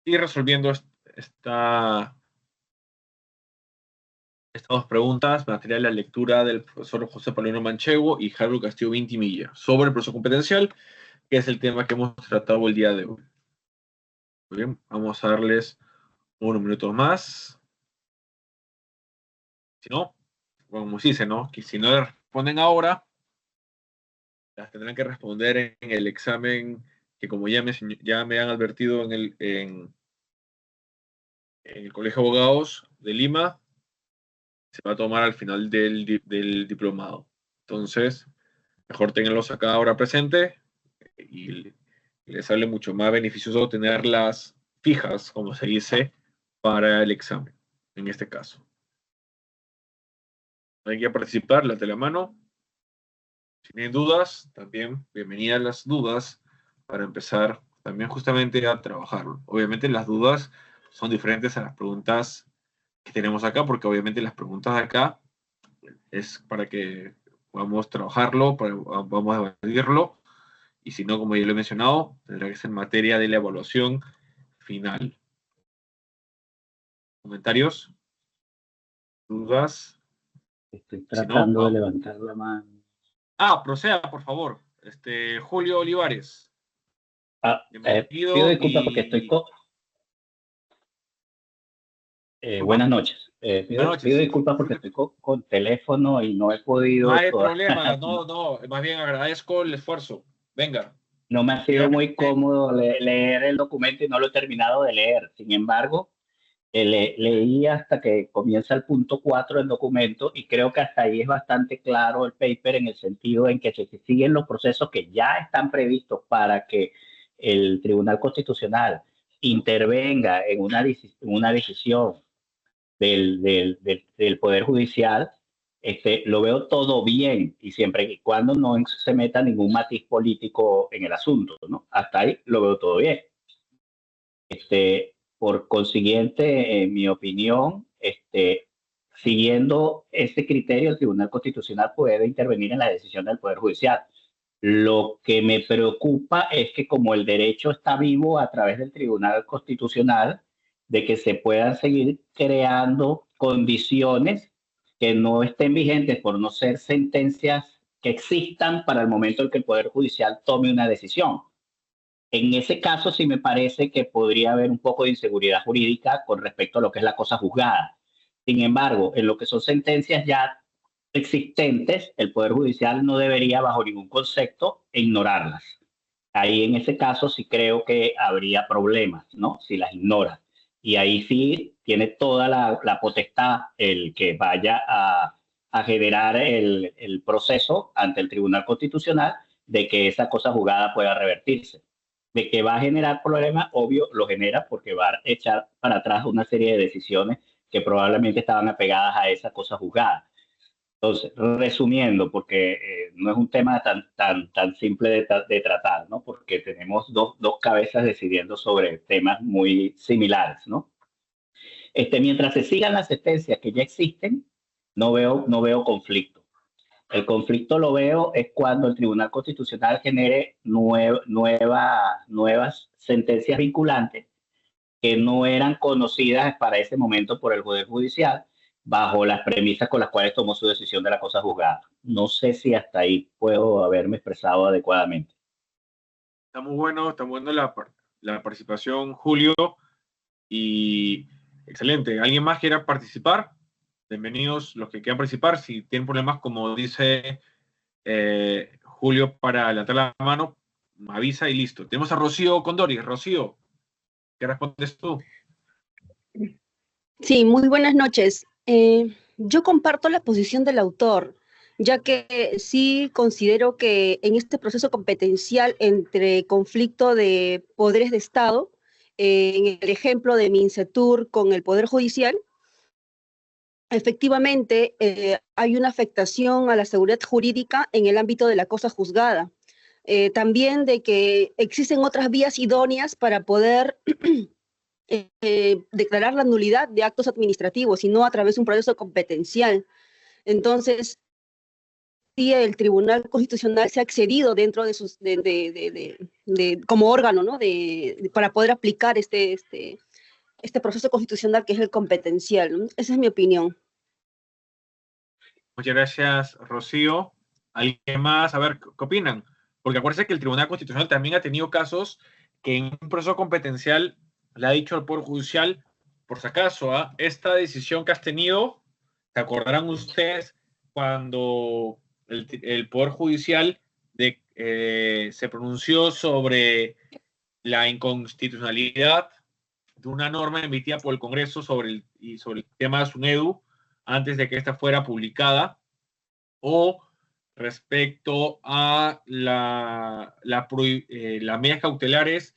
y resolviendo estas dos preguntas, material de la lectura del profesor José Paulino Manchego y Harold Castillo Vintimilla sobre el proceso competencial, que es el tema que hemos tratado el día de hoy. Muy bien, vamos a darles unos minutos más. Si no, como se dice, ¿no? Que si no le responden ahora, las tendrán que responder en el examen que, como ya me han advertido en el Colegio de Abogados de Lima, se va a tomar al final del diplomado. Entonces, mejor tenerlos acá ahora presente y les sale mucho más beneficioso tenerlas fijas, como se dice, para el examen, en este caso. Hay que participar, la de la mano. Si tienen dudas, también bienvenidas las dudas para empezar también justamente a trabajarlo. Obviamente las dudas son diferentes a las preguntas que tenemos acá, porque obviamente las preguntas de acá es para que podamos trabajarlo, vamos a debatirlo, y si no, como ya lo he mencionado, tendrá que ser materia de la evaluación final. ¿Comentarios? ¿Dudas? Estoy Si no, tratando de levantar la mano. Proceda, por favor. Julio Olivares. Pido disculpas porque estoy buenas noches. Pido disculpas porque estoy con teléfono y no he podido... No hay problema, no, más bien agradezco el esfuerzo. Venga. No me ha sido muy cómodo leer el documento y no lo he terminado de leer. Sin embargo, leí hasta que comienza el punto 4 del documento y creo que hasta ahí es bastante claro el paper en el sentido en que se siguen los procesos que ya están previstos para que el Tribunal Constitucional intervenga en una decisión del Poder Judicial. Lo veo todo bien y siempre y cuando no se meta ningún matiz político en el asunto, ¿no? Hasta ahí lo veo todo bien. Por consiguiente, en mi opinión, siguiendo ese criterio, el Tribunal Constitucional puede intervenir en la decisión del Poder Judicial. Lo que me preocupa es que como el derecho está vivo a través del Tribunal Constitucional, de que se puedan seguir creando condiciones que no estén vigentes por no ser sentencias que existan para el momento en que el Poder Judicial tome una decisión. En ese caso sí me parece que podría haber un poco de inseguridad jurídica con respecto a lo que es la cosa juzgada. Sin embargo, en lo que son sentencias ya existentes, el Poder Judicial no debería bajo ningún concepto ignorarlas. Ahí en ese caso sí creo que habría problemas, ¿no? Si las ignora. Y ahí sí tiene toda la potestad el que vaya a generar el proceso ante el Tribunal Constitucional de que esa cosa juzgada pueda revertirse. De que va a generar problemas, obvio, lo genera porque va a echar para atrás una serie de decisiones que probablemente estaban apegadas a esa cosa juzgada. Entonces, resumiendo, porque no es un tema tan simple de tratar, ¿no? Porque tenemos dos cabezas decidiendo sobre temas muy similares, ¿no? Mientras se sigan las sentencias que ya existen, no veo conflicto. El conflicto lo veo es cuando el Tribunal Constitucional genere nuevas sentencias vinculantes que no eran conocidas para ese momento por el Poder Judicial bajo las premisas con las cuales tomó su decisión de la cosa juzgada. No sé si hasta ahí puedo haberme expresado adecuadamente. Está muy bueno la participación, Julio, y excelente. ¿Alguien más quiera participar? Bienvenidos los que quieran participar. Si tienen problemas, como dice Julio, para levantar la mano, me avisa y listo. Tenemos a Rocío Condori. Rocío, ¿qué respondes tú? Sí, muy buenas noches. Yo comparto la posición del autor, ya que sí considero que en este proceso competencial entre conflicto de poderes de Estado, en el ejemplo de Mincetur con el Poder Judicial, efectivamente hay una afectación a la seguridad jurídica en el ámbito de la cosa juzgada. También de que existen otras vías idóneas para poder declarar la nulidad de actos administrativos y no a través de un proceso competencial. Entonces, el Tribunal Constitucional se ha excedido dentro de sus, como órgano, ¿no? Para poder aplicar este proceso constitucional que es el competencial, ¿no? Esa es mi opinión. Muchas gracias, Rocío. ¿Alguien más? A ver, ¿qué opinan? Porque acuérdense que el Tribunal Constitucional también ha tenido casos que en un proceso competencial le ha dicho al Poder Judicial, por si acaso, esta decisión que has tenido, ¿se acordarán ustedes cuando el Poder Judicial se pronunció sobre la inconstitucionalidad de una norma emitida por el Congreso sobre el tema de SUNEDU antes de que esta fuera publicada, o respecto a las medidas cautelares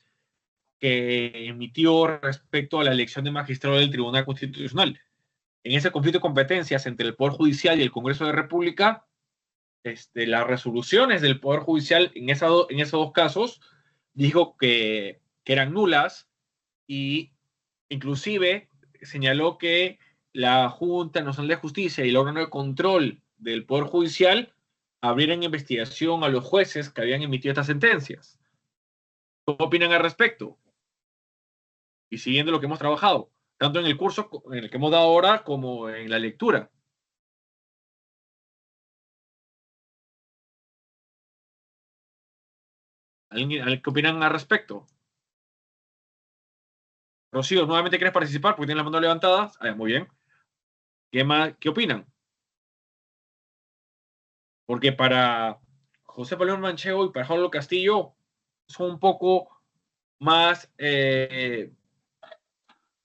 que emitió respecto a la elección de magistrado del Tribunal Constitucional? En ese conflicto de competencias entre el Poder Judicial y el Congreso de la República, las resoluciones del Poder Judicial en esos dos casos dijo que eran nulas, y inclusive señaló que la Junta Nacional de Justicia y el órgano de control del Poder Judicial abrieran investigación a los jueces que habían emitido estas sentencias. ¿Cómo opinan al respecto? Y siguiendo lo que hemos trabajado, tanto en el curso en el que hemos dado ahora como en la lectura. ¿Qué opinan al respecto? Rocío, ¿nuevamente quieres participar? Porque tienes la mano levantada. Muy bien. ¿Qué opinan? Porque para José Pablo Manchego y para Pablo Castillo son un poco más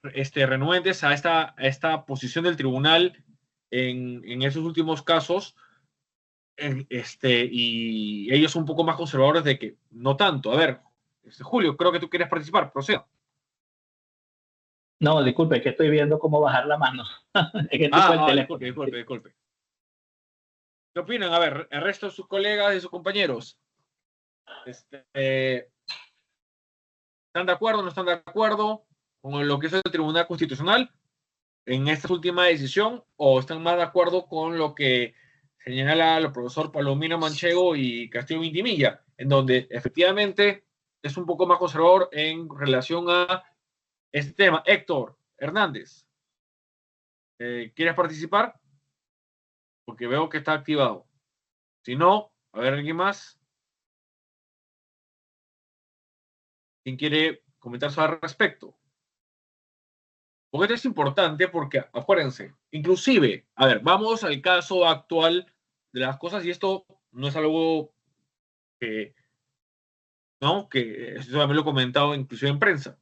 renuentes a esta posición del tribunal en esos últimos casos, y ellos son un poco más conservadores de que no tanto. A ver, Julio, creo que tú quieres participar, proceda. No, disculpe, que estoy viendo cómo bajar la mano. Es que Disculpe. ¿Qué opinan? A ver, el resto de sus colegas y sus compañeros. ¿Están de acuerdo o no están de acuerdo con lo que es el Tribunal Constitucional en esta última decisión, o están más de acuerdo con lo que señala el profesor Palomino Manchego y Castillo Vintimilla, en donde efectivamente es un poco más conservador en relación a este tema? Héctor Hernández, ¿quieres participar? Porque veo que está activado. Si no, a ver, ¿alguien más? ¿Quién quiere comentar al respecto? Porque esto es importante porque, acuérdense, inclusive, a ver, vamos al caso actual de las cosas, y esto no es algo que, ¿no? Que esto también lo he comentado inclusive en prensa.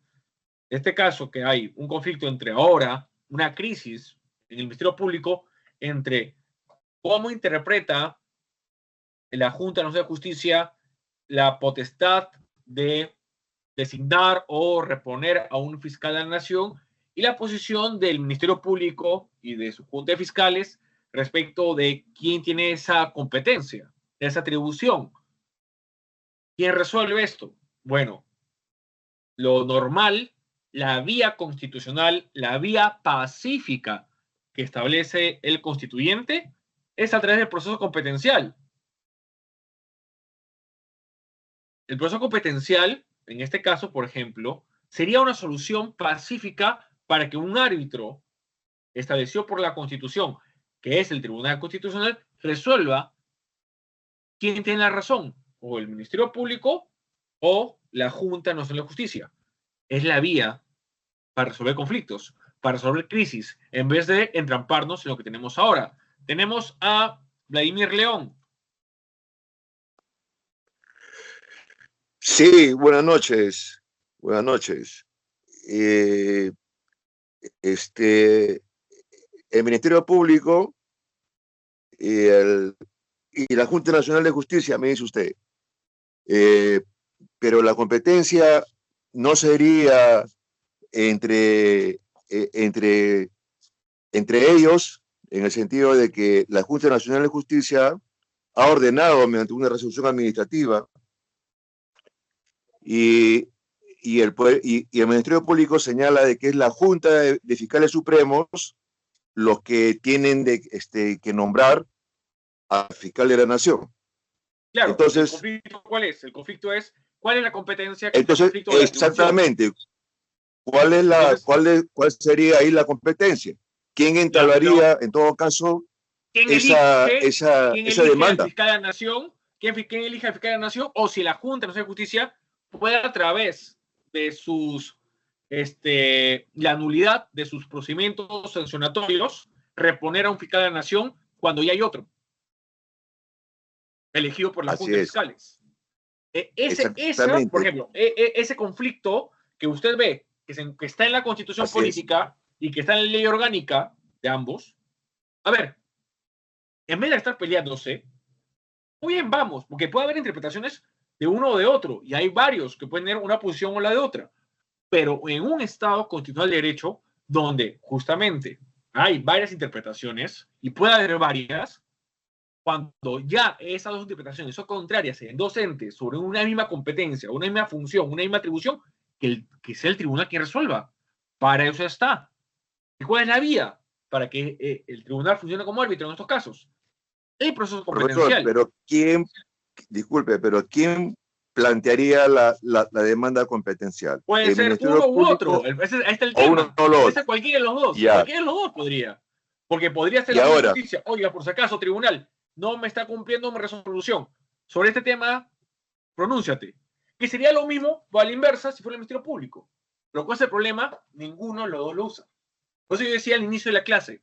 Este caso que hay un conflicto entre ahora, una crisis en el Ministerio Público entre cómo interpreta la Junta Nacional de Justicia la potestad de designar o reponer a un fiscal de la Nación, y la posición del Ministerio Público y de su Junta de Fiscales respecto de quién tiene esa competencia, esa atribución. ¿Quién resuelve esto? Bueno, lo normal, la vía constitucional, la vía pacífica que establece el constituyente, es a través del proceso competencial. El proceso competencial, en este caso, por ejemplo, sería una solución pacífica para que un árbitro establecido por la Constitución, que es el Tribunal Constitucional, resuelva quién tiene la razón, o el Ministerio Público o la Junta Nacional de Justicia. Es la vía para resolver conflictos, para resolver crisis, en vez de entramparnos en lo que tenemos ahora. Tenemos a Vladimir León. Sí, buenas noches. Buenas noches. El Ministerio Público y la Junta Nacional de Justicia, me dice usted, pero la competencia no sería entre ellos, en el sentido de que la Junta Nacional de Justicia ha ordenado mediante una resolución administrativa, y el Ministerio Público señala de que es la Junta de Fiscales Supremos los que tienen que nombrar al fiscal de la Nación. Claro, Entonces, ¿el conflicto cuál es? El conflicto es, ¿cuál es la competencia que entonces está en conflicto de la atribución? exactamente, ¿cuál sería ahí la competencia? ¿Quién entablaría, en todo caso, ¿Quién esa elige demanda? al fiscal de la Nación? ¿Quién elige al fiscal de la Nación? O si la Junta Nacional de Justicia puede, a través de sus la nulidad de sus procedimientos sancionatorios, reponer a un fiscal de la Nación cuando ya hay otro elegido por la Así Junta de es. Fiscales. Exactamente. Por ejemplo, ese conflicto que usted ve, que está en la Constitución Así política y que está en la ley orgánica de ambos, a ver, en vez de estar peleándose, muy bien, vamos, porque puede haber interpretaciones de uno o de otro, y hay varios que pueden tener una posición o la de otra, pero en un Estado constitucional de derecho, donde justamente hay varias interpretaciones, y puede haber varias, cuando ya esas dos interpretaciones son contrarias en dos entes sobre una misma competencia, una misma función, una misma atribución, que sea el tribunal quien resuelva. Para eso está. ¿Y cuál es la vía? Para que el tribunal funcione como árbitro en estos casos. El proceso competencial. Profesor, pero ¿quién plantearía la demanda competencial? Puede ¿El ser Ministerio uno u Público otro. Ahí está el o uno tema. o los Puede otros? ser cualquiera de los dos. Ya. Cualquiera de los dos podría. Porque podría ser Y la ahora, justicia. Oiga, por si acaso, tribunal, no me está cumpliendo mi resolución. Sobre este tema, pronúnciate. Que sería lo mismo, o a la inversa, si fuera el Ministerio Público. Pero ¿cuál es el problema? Ninguno de los dos lo usa. Por eso yo decía al inicio de la clase,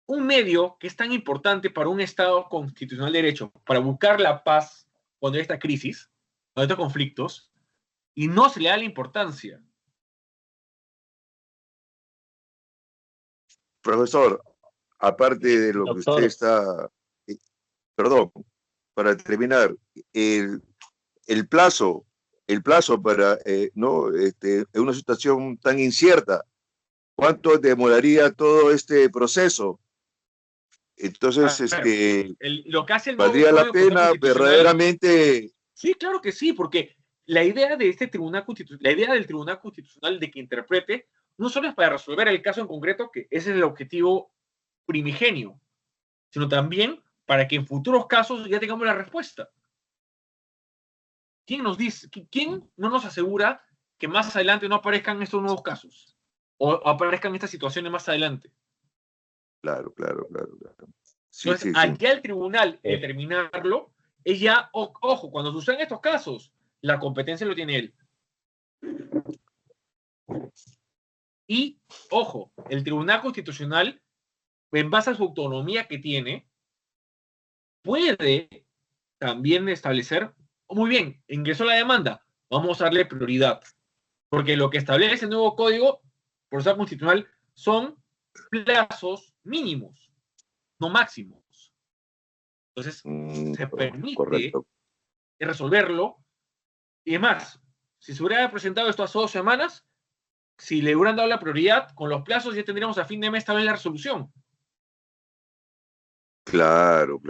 un medio que es tan importante para un Estado constitucional de derecho, para buscar la paz cuando hay esta crisis, cuando hay estos conflictos, y no se le da la importancia. profesor, aparte de lo que Doctor. usted está, perdón, para terminar, el plazo para, no, en una situación tan incierta, ¿cuánto demoraría todo este proceso? Entonces, Lo que hace el nuevo ¿valdría la Código Procesal pena Constitucional, verdaderamente? sí, claro que sí, porque la idea de este Tribunal Constitucional, la idea del Tribunal Constitucional de que interprete, no solo es para resolver el caso en concreto, que ese es el objetivo primigenio, sino también para que en futuros casos ya tengamos la respuesta. ¿Quién nos dice, quién no nos asegura que más adelante no aparezcan estos nuevos casos? O aparezcan estas situaciones más adelante. Claro. Sí, Entonces, sí. allá el tribunal determinarlo, es ya, ojo, cuando suceden estos casos, la competencia lo tiene él. Y, ojo, el Tribunal Constitucional, en base a su autonomía que tiene, puede también establecer, muy bien, ingresó la demanda, vamos a darle prioridad. Porque lo que establece el nuevo Código Procesal Constitucional son plazos mínimos, no máximos. Entonces, se permite Correcto. resolverlo. Y es más, si se hubiera presentado esto hace 2 semanas, si le hubieran dado la prioridad, con los plazos ya tendríamos a fin de mes tal vez la resolución. Claro.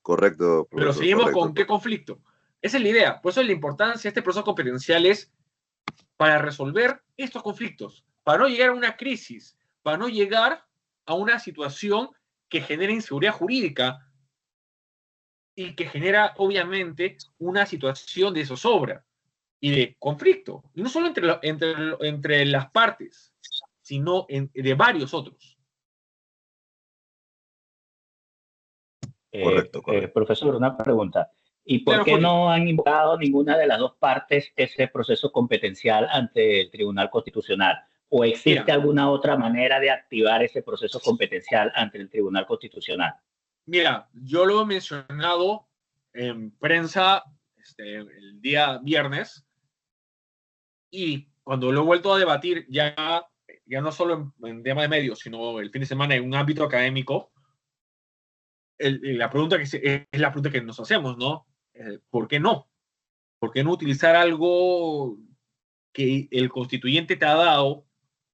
Correcto, profesor. Pero seguimos correcto. con qué conflicto. Esa es la idea. Por eso la importancia de este proceso competencial es para resolver estos conflictos, para no llegar a una crisis, para no llegar a una situación que genere inseguridad jurídica y que genera, obviamente, una situación de zozobra y de conflicto. Y no solo entre las partes, sino de varios otros. Correcto. Profesor, una pregunta. ¿Y por Claro, qué Julio. no han invocado ninguna de las dos partes ese proceso competencial ante el Tribunal Constitucional? ¿O existe alguna otra manera de activar ese proceso competencial ante el Tribunal Constitucional? Mira, yo lo he mencionado en prensa el día viernes y cuando lo he vuelto a debatir ya no solo en tema de medios, sino el fin de semana en un ámbito académico, la pregunta es la pregunta que nos hacemos, ¿no? ¿Por qué no? ¿Por qué no utilizar algo que el constituyente te ha dado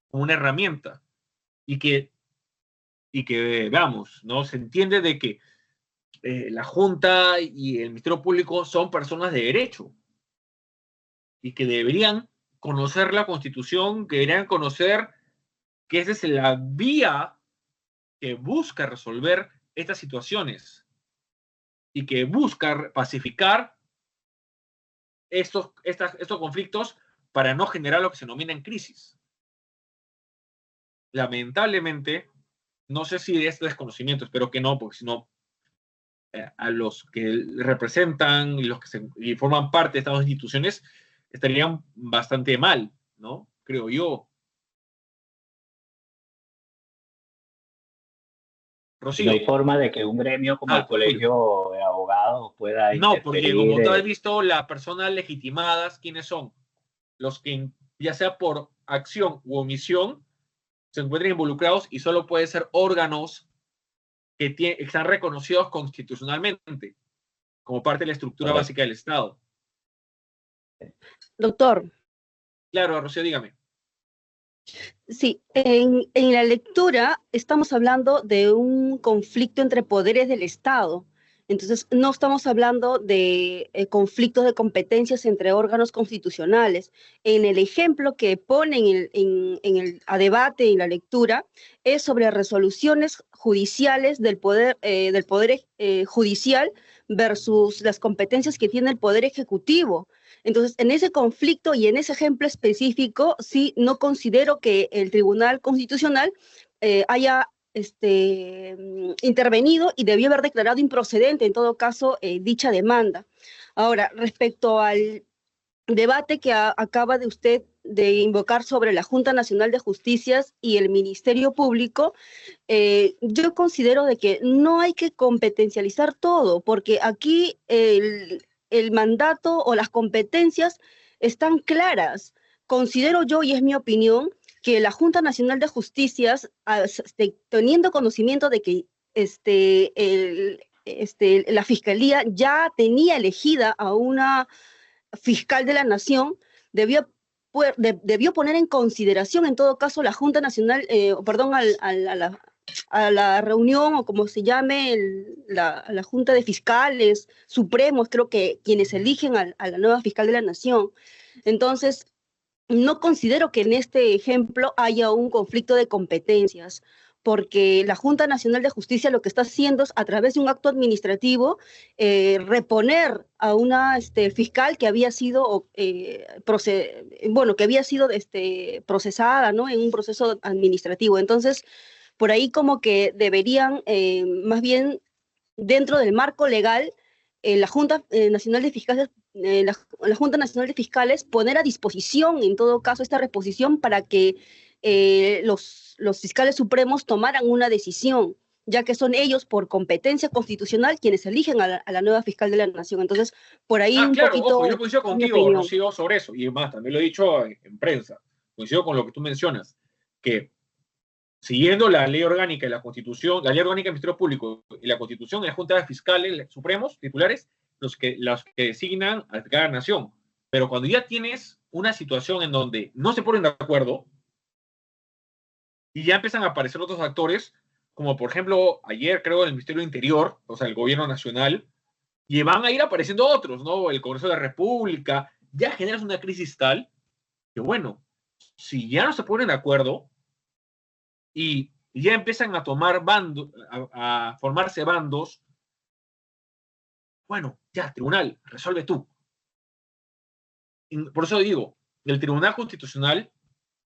como una herramienta? Y que veamos, ¿no? Se entiende de que la Junta y el Ministerio Público son personas de derecho y que deberían conocer la Constitución, que deberían conocer que esa es la vía que busca resolver estas situaciones y que busca pacificar estos conflictos para no generar lo que se denomina en crisis. Lamentablemente, no sé si es desconocimiento, espero que no, porque si no, a los que representan y forman parte de estas dos instituciones estarían bastante mal, ¿no? Creo yo. Rocío. No hay forma de que un gremio como el Colegio de Abogados pueda No, porque como tú has interferir. visto, las personas legitimadas, ¿quiénes son? Los que, ya sea por acción u omisión, se encuentran involucrados y solo pueden ser órganos que están reconocidos constitucionalmente como parte de la estructura básica del Estado. Doctor. Claro, Rocío, dígame. Sí, en la lectura estamos hablando de un conflicto entre poderes del Estado. Entonces, no estamos hablando de conflictos de competencias entre órganos constitucionales. En el ejemplo que ponen a debate en la lectura es sobre resoluciones judiciales del poder judicial versus las competencias que tiene el Poder Ejecutivo. Entonces, en ese conflicto y en ese ejemplo específico, sí, no considero que el Tribunal Constitucional haya intervenido y debió haber declarado improcedente, en todo caso, dicha demanda. Ahora, respecto al debate que acaba de usted de invocar sobre la Junta Nacional de Justicias y el Ministerio Público, yo considero de que no hay que competencializar todo, porque aquí el mandato o las competencias están claras. Considero yo, y es mi opinión, que la Junta Nacional de Justicias, teniendo conocimiento de que la Fiscalía ya tenía elegida a una fiscal de la Nación, debió poner en consideración, en todo caso, la Junta Nacional, a la reunión, o como se llame, la Junta de Fiscales Supremos, creo que quienes eligen a la nueva fiscal de la Nación. Entonces, no considero que en este ejemplo haya un conflicto de competencias, porque la Junta Nacional de Justicia lo que está haciendo es, a través de un acto administrativo, reponer a una fiscal que había sido, procesada, ¿no?, en un proceso administrativo. Entonces, por ahí como que deberían, más bien, dentro del marco legal, la Junta Nacional de Fiscales, la Junta Nacional de Fiscales, poner a disposición, en todo caso, esta reposición para que los fiscales supremos tomaran una decisión, ya que son ellos, por competencia constitucional, quienes eligen a la nueva fiscal de la Nación. Entonces, por ahí un claro, poquito... ojo, yo coincido contigo, Rocío, sobre eso, y más, también lo he dicho en prensa, coincido con lo que tú mencionas, que siguiendo la ley orgánica y la Constitución, la ley orgánica del Ministerio Público y la Constitución, la Junta de Fiscales Supremos, titulares, los que designan a cada nación. Pero cuando ya tienes una situación en donde no se ponen de acuerdo y ya empiezan a aparecer otros actores, como por ejemplo ayer creo el Ministerio Interior, o sea, el Gobierno Nacional, y van a ir apareciendo otros, ¿no? El Congreso de la República, ya generas una crisis tal que, bueno, si ya no se ponen de acuerdo y ya empiezan a tomar bandos, a formarse bandos, bueno, ya, tribunal, resuelve tú. Por eso digo, el Tribunal Constitucional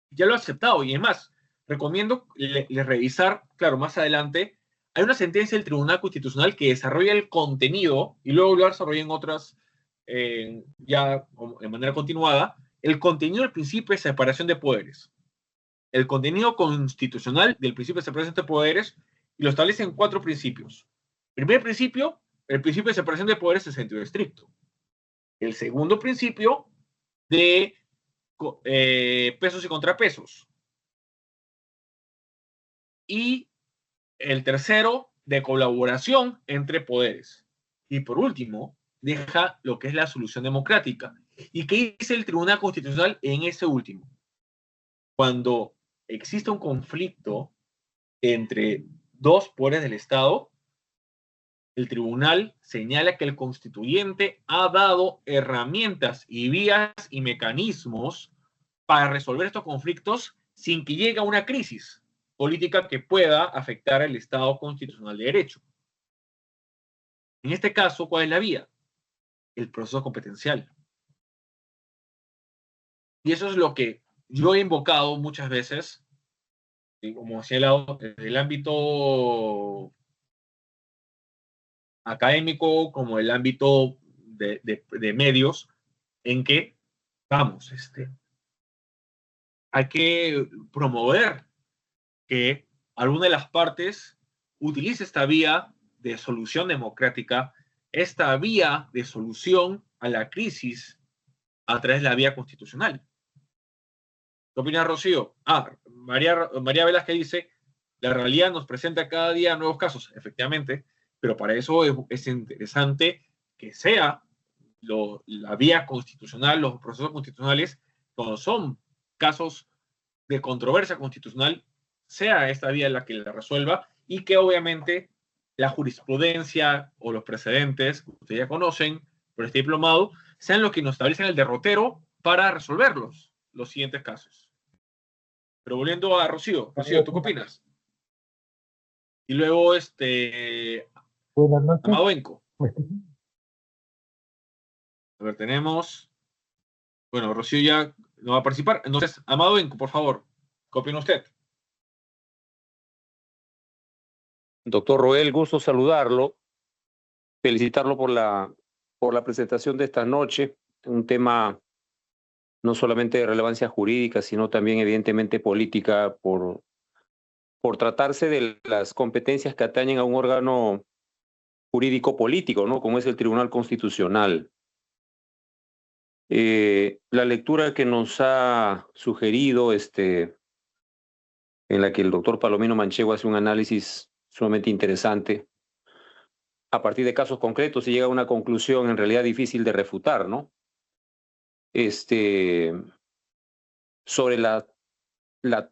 ya lo ha aceptado, y es más, recomiendo revisar, claro, más adelante, hay una sentencia del Tribunal Constitucional que desarrolla el contenido, y luego lo desarrolla en otras, ya de manera continuada, el contenido del principio de separación de poderes. El contenido constitucional del principio de separación de poderes, y lo establece en 4 principios. Primer principio, el principio de separación de poderes en sentido estricto. El segundo principio, de pesos y contrapesos. Y el tercero, de colaboración entre poderes. Y por último, deja lo que es la solución democrática. ¿Y qué dice el Tribunal Constitucional en ese último? Cuando existe un conflicto entre dos poderes del Estado, el tribunal señala que el constituyente ha dado herramientas y vías y mecanismos para resolver estos conflictos sin que llegue a una crisis. política que pueda afectar el Estado constitucional de derecho. En este caso, ¿cuál es la vía? El proceso competencial. Y eso es lo que yo he invocado muchas veces, y como señalado, desde el ámbito académico como el ámbito de medios, en que, vamos, hay que promover que alguna de las partes utilice esta vía de solución democrática, esta vía de solución a la crisis a través de la vía constitucional. ¿Qué opina Rocío? María Velázquez dice, la realidad nos presenta cada día nuevos casos, efectivamente, pero para eso es interesante que sea la vía constitucional, los procesos constitucionales, cuando son casos de controversia constitucional, sea esta vía la que la resuelva y que obviamente la jurisprudencia o los precedentes que ustedes ya conocen por este diplomado sean los que nos establecen el derrotero para resolverlos, los siguientes casos. Pero volviendo a Rocío, ¿tú qué opinas? Y luego, Buenas noches. Amado Benco. A ver, tenemos... Bueno, Rocío ya no va a participar. Entonces, Amado Benco, por favor, ¿qué opina usted? Doctor Roel, gusto saludarlo, felicitarlo por la presentación de esta noche, un tema no solamente de relevancia jurídica, sino también evidentemente política, por tratarse de las competencias que atañen a un órgano jurídico político, ¿no? Como es el Tribunal Constitucional. La lectura que nos ha sugerido, en la que el doctor Palomino Manchego hace un análisis sumamente interesante, a partir de casos concretos y llega a una conclusión en realidad difícil de refutar, ¿no? Sobre la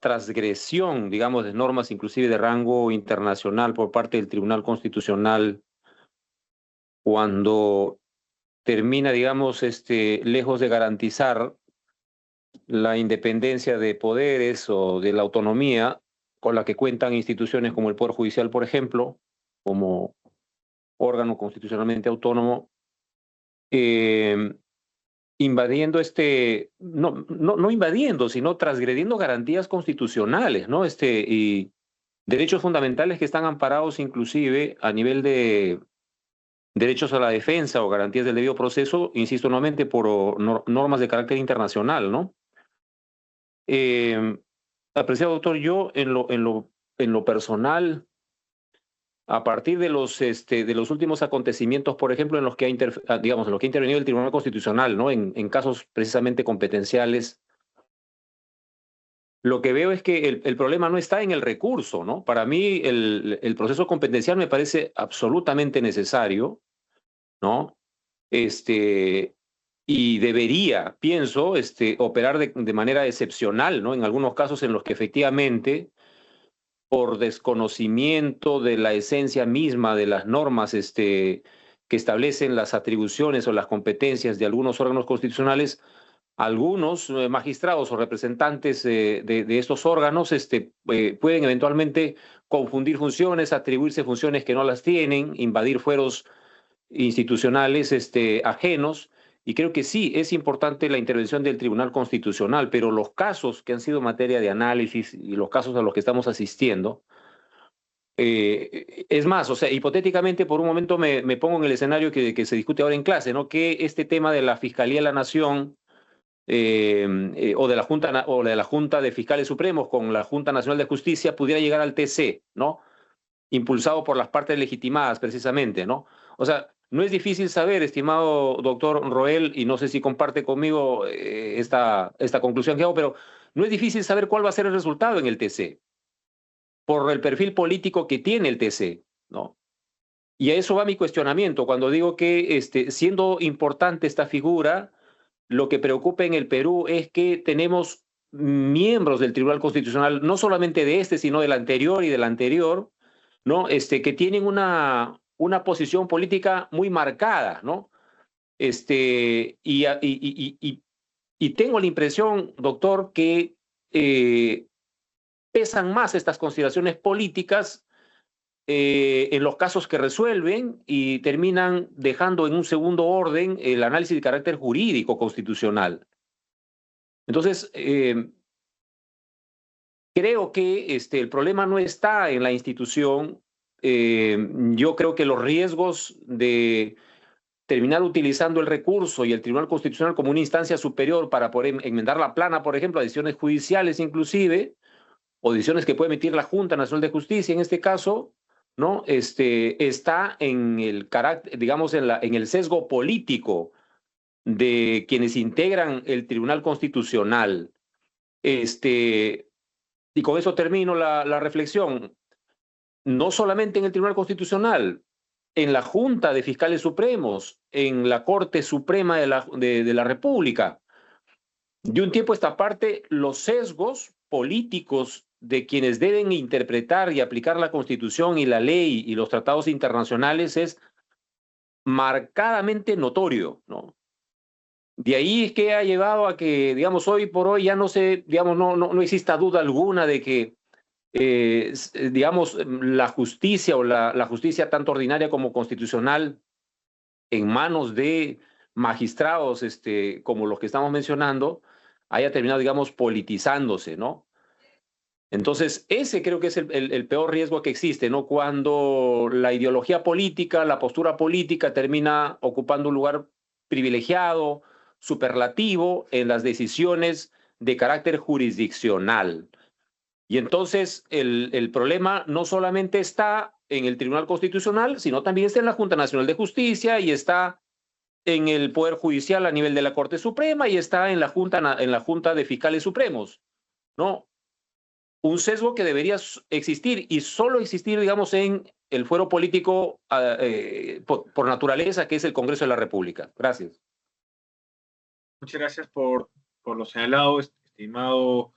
transgresión, digamos, de normas inclusive de rango internacional por parte del Tribunal Constitucional cuando termina, digamos, lejos de garantizar la independencia de poderes o de la autonomía con la que cuentan instituciones como el Poder Judicial, por ejemplo, como órgano constitucionalmente autónomo, invadiendo no invadiendo, sino transgrediendo garantías constitucionales, ¿no? Y derechos fundamentales que están amparados inclusive a nivel de derechos a la defensa o garantías del debido proceso, insisto nuevamente, por normas de carácter internacional, ¿no? Apreciado doctor, yo en lo personal, a partir de los últimos acontecimios, por ejemplo, en los que en los que ha intervenido el Tribunal Constitucional, ¿no? En casos precisamente competenciales, lo que veo es que el problema no está en el recurso, ¿no? Para mí el proceso competencial me parece absolutamente necesario, ¿no? Y debería, pienso, operar de manera excepcional, ¿no? En algunos casos en los que efectivamente, por desconocimiento de la esencia misma de las normas que establecen las atribuciones o las competencias de algunos órganos constitucionales, algunos magistrados o representantes de estos órganos pueden eventualmente confundir funciones, atribuirse funciones que no las tienen, invadir fueros institucionales ajenos, y creo que sí, es importante la intervención del Tribunal Constitucional, pero los casos que han sido materia de análisis y los casos a los que estamos asistiendo, es más, o sea, hipotéticamente por un momento me pongo en el escenario que se discute ahora en clase, ¿no? Que este tema de la Fiscalía de la Nación o de la Junta de Fiscales Supremos con la Junta Nacional de Justicia pudiera llegar al TC, ¿no? Impulsado por las partes legitimadas precisamente, ¿no? O sea, no es difícil saber, estimado doctor Roel, y no sé si comparte conmigo esta conclusión que hago, pero no es difícil saber cuál va a ser el resultado en el TC, por el perfil político que tiene el TC, ¿no? Y a eso va mi cuestionamiento, cuando digo que siendo importante esta figura, lo que preocupa en el Perú es que tenemos miembros del Tribunal Constitucional, no solamente de sino del anterior y del anterior, ¿no? Que tienen una posición política muy marcada, ¿no? Y tengo la impresión, doctor, que pesan más estas consideraciones políticas en los casos que resuelven y terminan dejando en un segundo orden el análisis de carácter jurídico constitucional. Entonces, creo que el problema no está en la institución. Yo creo que los riesgos de terminar utilizando el recurso y el Tribunal Constitucional como una instancia superior para poder enmendar la plana, por ejemplo, a decisiones judiciales inclusive, o decisiones que puede emitir la Junta Nacional de Justicia en este caso, ¿no? Está en el carácter, digamos, en el sesgo político de quienes integran el Tribunal Constitucional. Y con eso termino la reflexión. No solamente en el Tribunal Constitucional, en la Junta de Fiscales Supremos, en la Corte Suprema de la República. De un tiempo a esta parte, los sesgos políticos de quienes deben interpretar y aplicar la Constitución y la ley y los tratados internacionales es marcadamente notorio, ¿no? De ahí es que ha llevado a que, digamos, hoy por hoy ya no se, digamos, no exista duda alguna de que, digamos, la justicia o la justicia tanto ordinaria como constitucional en manos de magistrados como los que estamos mencionando, haya terminado, digamos, politizándose, ¿no? Entonces, ese creo que es el peor riesgo que existe, ¿no? Cuando la ideología política, la postura política termina ocupando un lugar privilegiado, superlativo en las decisiones de carácter jurisdiccional. Y entonces el problema no solamente está en el Tribunal Constitucional, sino también está en la Junta Nacional de Justicia y está en el Poder Judicial a nivel de la Corte Suprema y está en la Junta de Fiscales Supremos, ¿no? Un sesgo que debería existir y solo existir, digamos, en el fuero político por naturaleza, que es el Congreso de la República. Gracias. Muchas gracias por lo señalado, estimado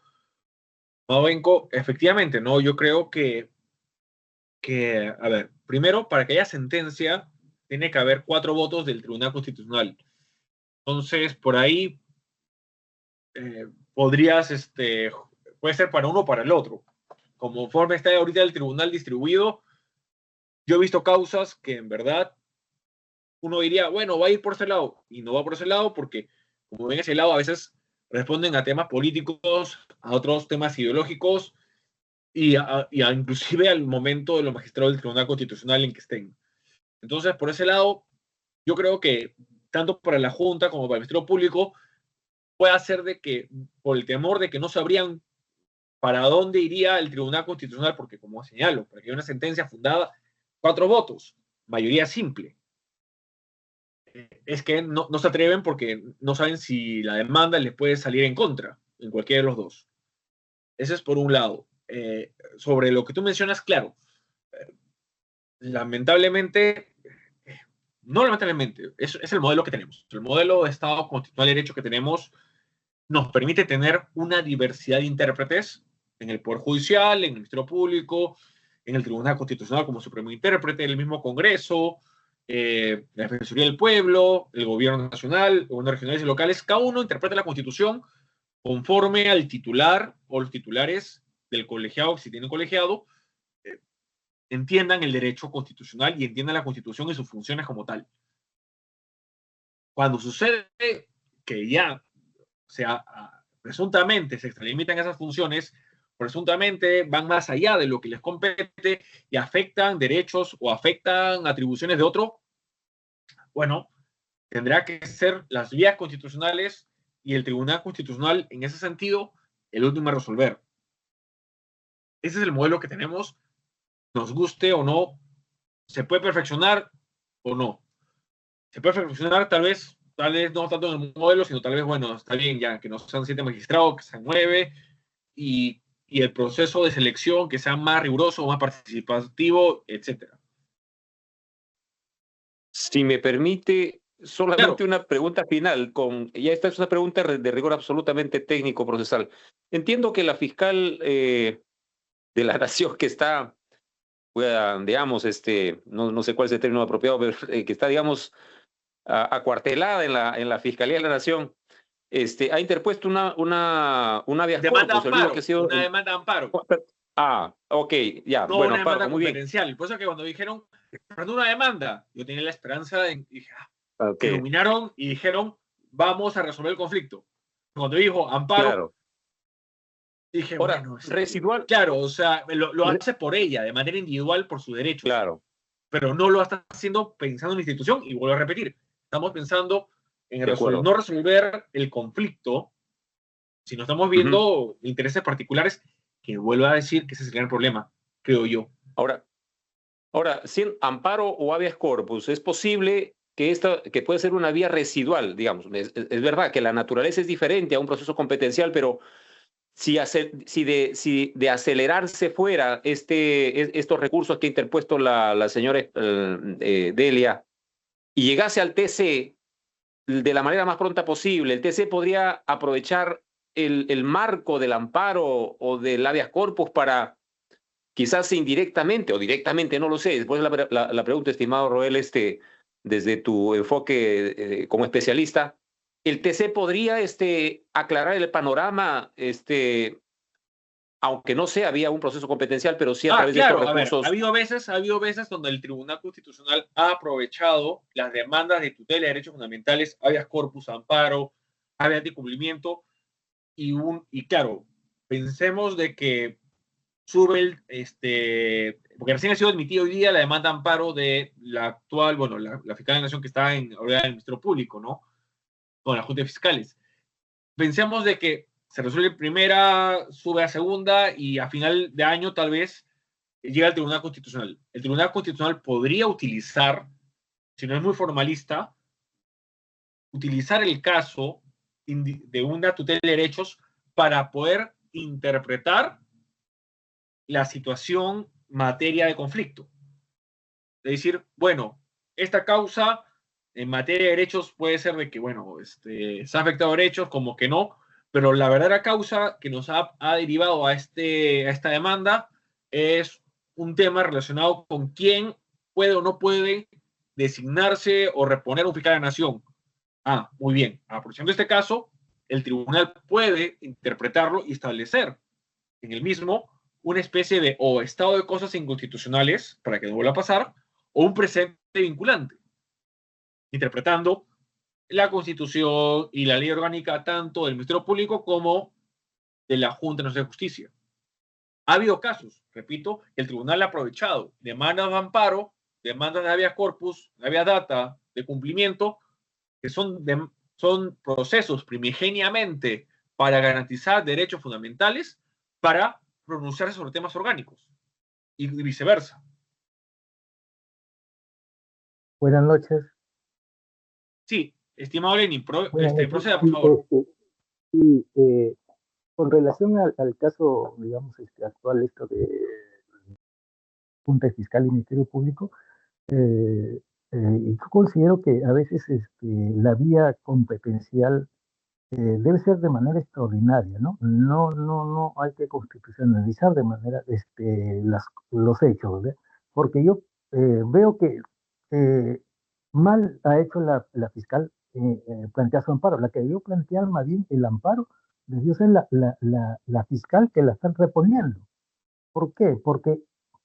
Benco. Efectivamente, ¿no? Yo creo que, a ver, primero, para que haya sentencia, tiene que haber 4 votos del Tribunal Constitucional. Entonces, por ahí podrías, puede ser para uno o para el otro. Conforme está ahorita el tribunal distribuido, yo he visto causas que en verdad uno diría, bueno, va a ir por ese lado, y no va por ese lado porque, como ven, ese lado a veces responden a temas políticos, a otros temas ideológicos, y inclusive al momento de los magistrados del Tribunal Constitucional en que estén. Entonces, por ese lado, yo creo que tanto para la Junta como para el Ministerio Público puede hacer de que, por el temor de que no sabrían para dónde iría el Tribunal Constitucional, porque como señalo, para que haya una sentencia fundada, 4 votos, mayoría simple. Es que no se atreven porque no saben si la demanda les puede salir en contra, en cualquiera de los dos. Ese es por un lado. Sobre lo que tú mencionas, claro, lamentablemente, no lamentablemente, es el modelo que tenemos. El modelo de Estado constitucional de derecho que tenemos nos permite tener una diversidad de intérpretes en el Poder Judicial, en el Ministerio Público, en el Tribunal Constitucional como supremo intérprete, el mismo Congreso, la Defensoría del Pueblo, el Gobierno Nacional, los gobiernos regionales y locales. Cada uno interpreta la Constitución conforme al titular o los titulares del colegiado, si tienen colegiado, entiendan el derecho constitucional y entiendan la Constitución y sus funciones como tal. Cuando sucede que ya presuntamente se extralimitan esas funciones, presuntamente van más allá de lo que les compete y afectan derechos o afectan atribuciones de otro, bueno, tendrá que ser las vías constitucionales y el Tribunal Constitucional, en ese sentido, el último a resolver. Ese es el modelo que tenemos, nos guste o no, se puede perfeccionar o no. Se puede perfeccionar tal vez no tanto en el modelo, sino tal vez, bueno, está bien ya, que no sean 7 magistrados, que sean 9, y el proceso de selección que sea más riguroso, más participativo, etcétera. Si me permite, solamente claro, una pregunta final. Ya esta es una pregunta de rigor absolutamente técnico-procesal. Entiendo que la fiscal de la Nación que está, digamos, no sé cuál es el término apropiado, pero que está, digamos, acuartelada en la Fiscalía de la Nación, ha interpuesto una habeas demanda corpus, de el mismo amparo, que ha sido... una demanda de amparo. Ok, ya, No bueno, una amparo, demanda muy bien. competencial. Por eso que cuando dijeron, perdón, una demanda, yo tenía la esperanza de, dije, Ok, se iluminaron y dijeron, vamos a resolver el conflicto. Cuando dijo amparo, claro. dije, Ahora, bueno, residual... claro, o sea, lo hace por ella, de manera individual, por sus derechos. Claro. Pero no lo está haciendo pensando en la institución, y vuelvo a repetir, estamos pensando en no resolver el conflicto, sino estamos viendo intereses particulares, que vuelvo a decir que ese es el gran problema, creo yo. Ahora, sin amparo o habeas corpus, es posible que puede ser una vía residual, digamos. Es verdad que la naturaleza es diferente a un proceso competencial, pero si de acelerarse fuera estos recursos que ha interpuesto la señora Delia y llegase al TC de la manera más pronta posible, el TC podría aprovechar el marco del amparo o del habeas corpus para, quizás indirectamente o directamente, no lo sé. Después la pregunta, estimado Roel, desde tu enfoque como especialista, ¿el TC podría aclarar el panorama, aunque no sea vía un proceso competencial, pero sí a través de estos recursos? A ver, ha habido veces donde el Tribunal Constitucional ha aprovechado las demandas de tutela de derechos fundamentales, habeas corpus, amparo, habeas de cumplimiento, y claro, pensemos de que sube porque recién ha sido admitido hoy día la demanda de amparo de la actual, bueno, la fiscal de la Nación que está ahora en el Ministerio Público, ¿no? Con la Junta de Fiscales. Pensemos de que se resuelve primera, sube a segunda y a final de año tal vez llega al Tribunal Constitucional. El Tribunal Constitucional podría utilizar, si no es muy formalista, utilizar el caso de una tutela de derechos para poder interpretar la situación materia de conflicto. Es decir, bueno, esta causa en materia de derechos puede ser de que, bueno, se ha afectado derechos, como que no, pero la verdadera causa que nos ha derivado a esta demanda es un tema relacionado con quién puede o no puede designarse o reponer un fiscal de la nación. Muy bien. Aprovechando este caso, el tribunal puede interpretarlo y establecer en el mismo una especie de o estado de cosas inconstitucionales para que no vuelva a pasar, o un precedente vinculante, interpretando la Constitución y la ley orgánica tanto del Ministerio Público como de la Junta Nacional de Justicia. Ha habido casos, repito, que el tribunal ha aprovechado demandas de amparo, demandas de habeas corpus, de habeas data, de cumplimiento, que son procesos primigeniamente para garantizar derechos fundamentales, para pronunciarse sobre temas orgánicos y viceversa. Buenas noches. Sí, estimado Lenin, proceda, por favor. Con relación al caso, digamos, actual, esto de Junta Fiscal y Ministerio Público, yo considero que a veces la vía competencial debe ser de manera extraordinaria, ¿no? No hay que constitucionalizar de manera los hechos, ¿verdad? Porque yo veo que mal ha hecho la fiscal plantear su amparo. La que debió plantear más bien el amparo debió ser la fiscal que la están reponiendo. ¿Por qué?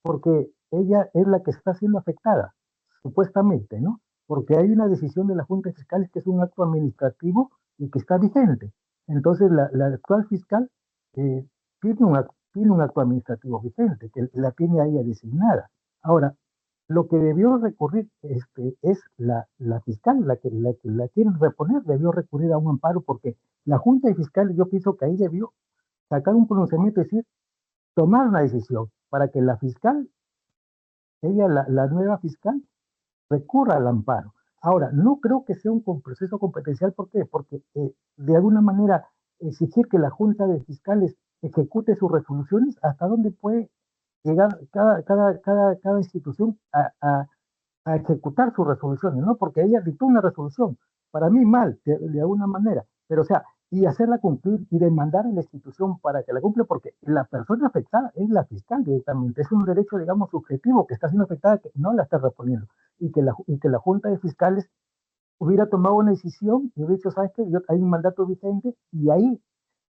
Porque ella es la que está siendo afectada, supuestamente, ¿no? Porque hay una decisión de la Junta de Fiscales que es un acto administrativo y que está vigente. Entonces, la actual fiscal tiene un acto administrativo vigente, que la tiene a ella designada. Ahora, lo que debió recurrir es la fiscal, la que la quieren reponer, debió recurrir a un amparo, porque la Junta de Fiscales, yo pienso que ahí debió sacar un pronunciamiento y decir, tomar una decisión para que la fiscal, ella, la nueva fiscal, recurra al amparo. Ahora, no creo que sea un proceso competencial. ¿Por qué? Porque de alguna manera exigir que la Junta de Fiscales ejecute sus resoluciones, ¿hasta dónde puede llegar cada institución a ejecutar sus resoluciones? ¿No? Porque ella dictó una resolución, para mí mal, de alguna manera, pero o sea, y hacerla cumplir y demandar a la institución para que la cumpla, porque la persona afectada es la fiscal directamente, es un derecho, digamos, subjetivo que está siendo afectada, que no la está reponiendo, y que la Junta de Fiscales hubiera tomado una decisión y hubiera dicho, ¿sabes qué? Hay un mandato vigente y ahí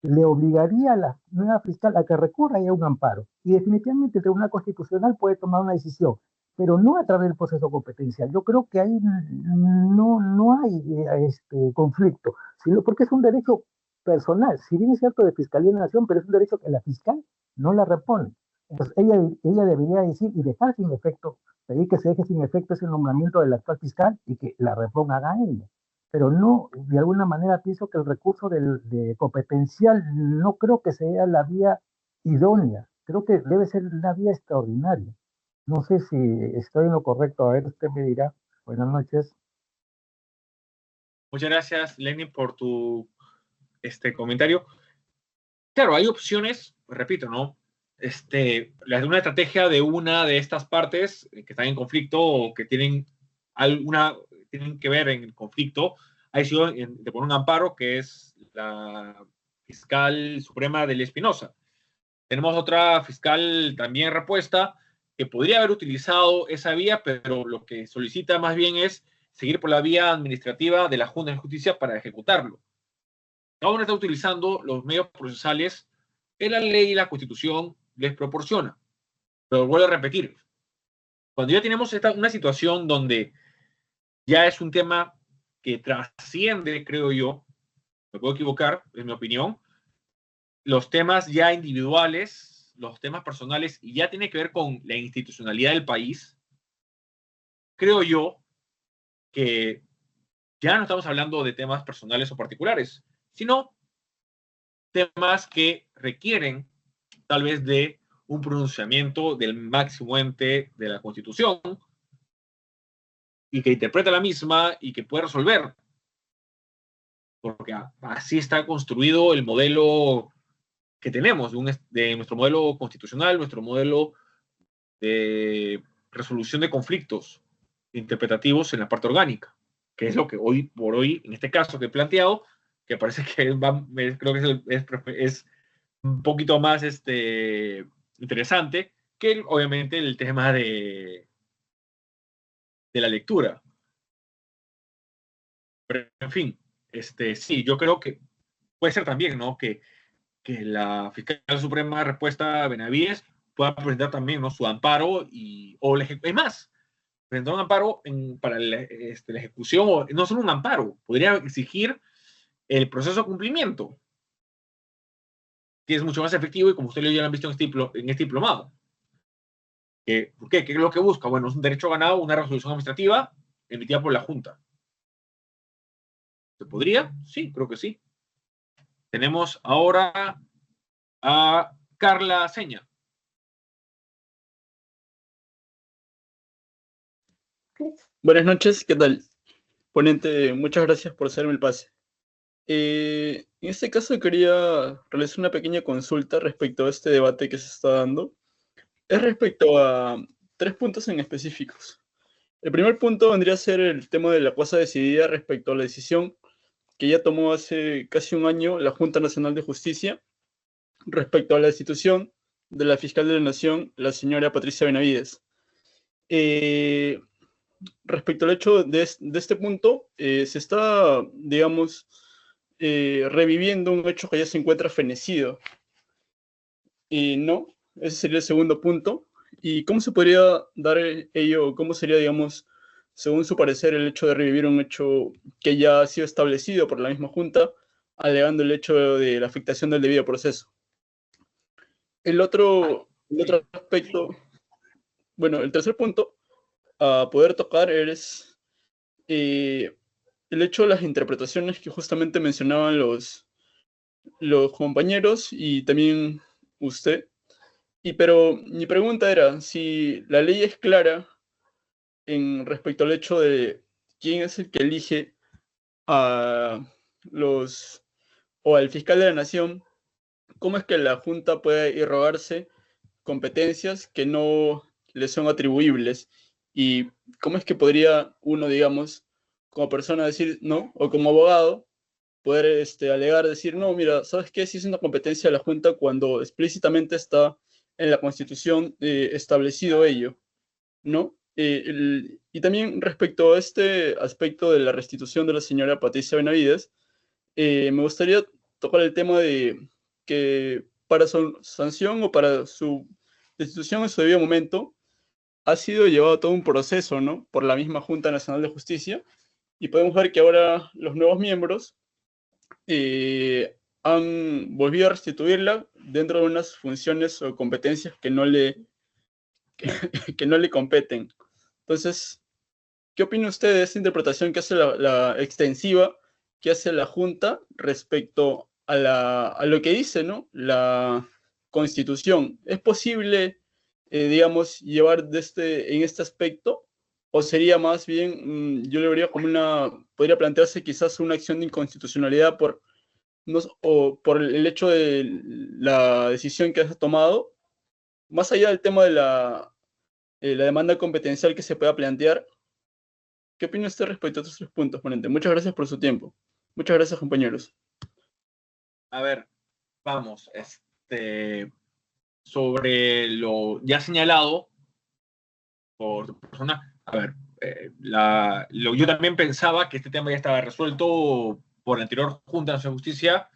le obligaría a la nueva fiscal a que recurra a un amparo. Y definitivamente el Tribunal Constitucional puede tomar una decisión, pero no a través del proceso competencial. Yo creo que ahí no hay conflicto, sino porque es un derecho personal. Si bien es cierto de Fiscalía de la Nación, pero es un derecho que la fiscal no la repone. Entonces ella debería decir y dejar sin efecto, pedir que se deje sin efecto ese nombramiento del actual fiscal y que la reponga a ella. Pero no, de alguna manera pienso que el recurso de competencial no creo que sea la vía idónea, creo que debe ser la vía extraordinaria. No sé si estoy en lo correcto, a ver, usted me dirá. Buenas noches. Muchas gracias, Lenny, por tu comentario. Claro, hay opciones, repito, ¿no? Una estrategia de una de estas partes que están en conflicto o que tienen que ver en el conflicto, ha sido de poner un amparo, que es la fiscal suprema del Espinosa. Tenemos otra fiscal también repuesta que podría haber utilizado esa vía, pero lo que solicita más bien es seguir por la vía administrativa de la Junta de Justicia para ejecutarlo. Cada uno está utilizando los medios procesales que la ley y la Constitución les proporciona. Pero vuelvo a repetir, cuando ya tenemos una situación donde ya es un tema que trasciende, creo yo, me puedo equivocar, es mi opinión, los temas ya individuales, los temas personales, y ya tiene que ver con la institucionalidad del país, creo yo que ya no estamos hablando de temas personales o particulares, sino temas que requieren tal vez de un pronunciamiento del máximo ente de la Constitución y que interpreta la misma y que puede resolver. Porque así está construido el modelo que tenemos de nuestro modelo constitucional, nuestro modelo de resolución de conflictos interpretativos en la parte orgánica, que es lo que hoy por hoy, en este caso que he planteado, que parece que creo que es un poquito más interesante que obviamente el tema de la lectura. Pero en fin, sí, yo creo que puede ser también, ¿no? Que la Fiscalía Suprema Respuesta Benavides pueda presentar también, ¿no?, su amparo es más, presentar un amparo para la ejecución, o no solo un amparo, podría exigir el proceso de cumplimiento, que es mucho más efectivo y como ustedes ya lo han visto en este diplomado. ¿Por qué? ¿Qué es lo que busca? Bueno, es un derecho ganado, una resolución administrativa emitida por la Junta. ¿Se podría? Sí, creo que sí. Tenemos ahora a Carla Seña. Buenas noches, ¿qué tal? Ponente, muchas gracias por hacerme el pase. En este caso quería realizar una pequeña consulta respecto a este debate que se está dando. Es respecto a 3 puntos en específicos. El primer punto vendría a ser el tema de la cosa decidida respecto a la decisión que ya tomó hace casi un año la Junta Nacional de Justicia respecto a la destitución de la fiscal de la Nación, la señora Patricia Benavides. Respecto al hecho de este punto, se está, digamos, reviviendo un hecho que ya se encuentra fenecido. No, ese sería el segundo punto. ¿Y cómo se podría dar ello? ¿Cómo sería, digamos, según su parecer, el hecho de revivir un hecho que ya ha sido establecido por la misma Junta, alegando el hecho de la afectación del debido proceso? El otro aspecto, bueno, el tercer punto a poder tocar es el hecho de las interpretaciones que justamente mencionaban los compañeros y también usted. Pero mi pregunta era, si la ley es clara en respecto al hecho de quién es el que elige a o al fiscal de la nación, ¿cómo es que la Junta puede irrogarse competencias que no le son atribuibles? ¿Y cómo es que podría uno, digamos, como persona decir no, o como abogado, poder alegar, decir, no, mira, ¿sabes qué? Si es una competencia de la Junta cuando explícitamente está en la Constitución establecido ello, ¿no? Y también respecto a este aspecto de la restitución de la señora Patricia Benavides, me gustaría tocar el tema de que para su sanción o para su destitución en su debido momento ha sido llevado todo un proceso, ¿no? Por la misma Junta Nacional de Justicia, y podemos ver que ahora los nuevos miembros han volvido a restituirla dentro de unas funciones o competencias que no le competen. Entonces, ¿qué opina usted de esta interpretación que hace la extensiva que hace la Junta respecto a lo que dice, ¿no?, la Constitución? ¿Es posible, digamos, llevar en este aspecto? ¿O sería más bien, yo le vería como podría plantearse quizás una acción de inconstitucionalidad o por el hecho de la decisión que has tomado, más allá del tema de la demanda competencial que se pueda plantear? ¿Qué opina usted respecto a estos 3 puntos, ponente? Muchas gracias por su tiempo. Muchas gracias, compañeros. A ver, vamos, sobre lo ya señalado por tu persona, a ver, yo también pensaba que este tema ya estaba resuelto por la anterior Junta de Justicia,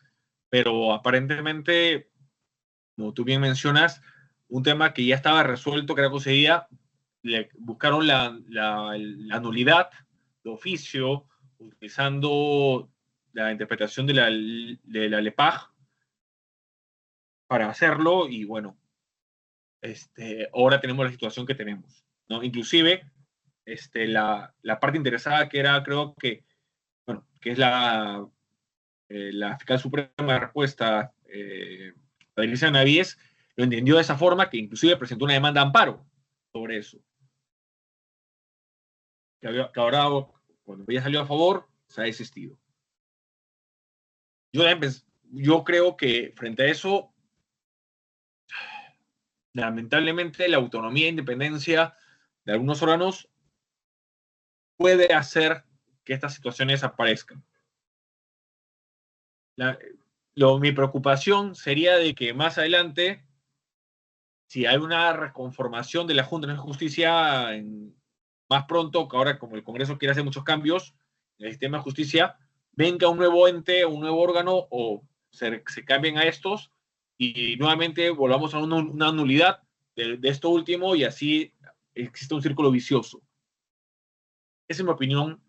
pero aparentemente, como tú bien mencionas, un tema que ya estaba resuelto, que era concedida, le buscaron la nulidad de oficio utilizando la interpretación de la LEPAJ para hacerlo, y bueno, ahora tenemos la situación que tenemos, ¿no? Inclusive, la parte interesada, que era, creo que, bueno, que es la fiscal suprema de respuesta, Patricia Benavides, lo entendió de esa forma, que inclusive presentó una demanda de amparo sobre eso. Que ahora, cuando ya salió a favor, se ha desistido. Yo creo que frente a eso, lamentablemente, la autonomía e independencia de algunos órganos puede hacer que estas situaciones aparezcan. Mi preocupación sería de que más adelante, si hay una reconformación de la Junta de Justicia más pronto, que ahora como el Congreso quiere hacer muchos cambios en el sistema de justicia, venga un nuevo ente, un nuevo órgano, o se cambien a estos y nuevamente volvamos a una nulidad de esto último, y así existe un círculo vicioso. Esa es mi opinión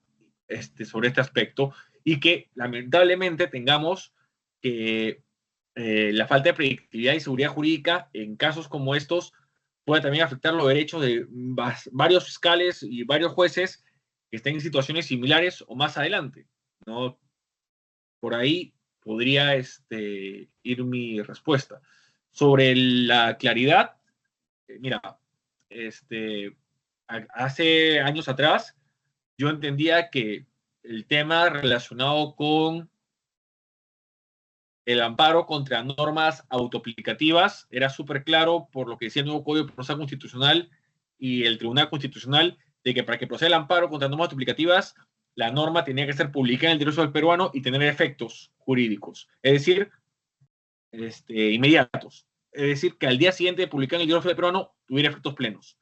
sobre este aspecto, y que lamentablemente tengamos que la falta de predictibilidad y seguridad jurídica en casos como estos puede también afectar los derechos de varios fiscales y varios jueces que estén en situaciones similares o más adelante, ¿no? Por ahí podría ir mi respuesta. Sobre la claridad, mira, hace años atrás yo entendía que el tema relacionado con el amparo contra normas autoaplicativas era súper claro por lo que decía el nuevo Código Procesal Constitucional y el Tribunal Constitucional, de que para que proceda el amparo contra normas autoaplicativas, la norma tenía que ser publicada en el derecho del peruano y tener efectos jurídicos, es decir, inmediatos. Es decir, que al día siguiente de publicar en el derecho del peruano tuviera efectos plenos.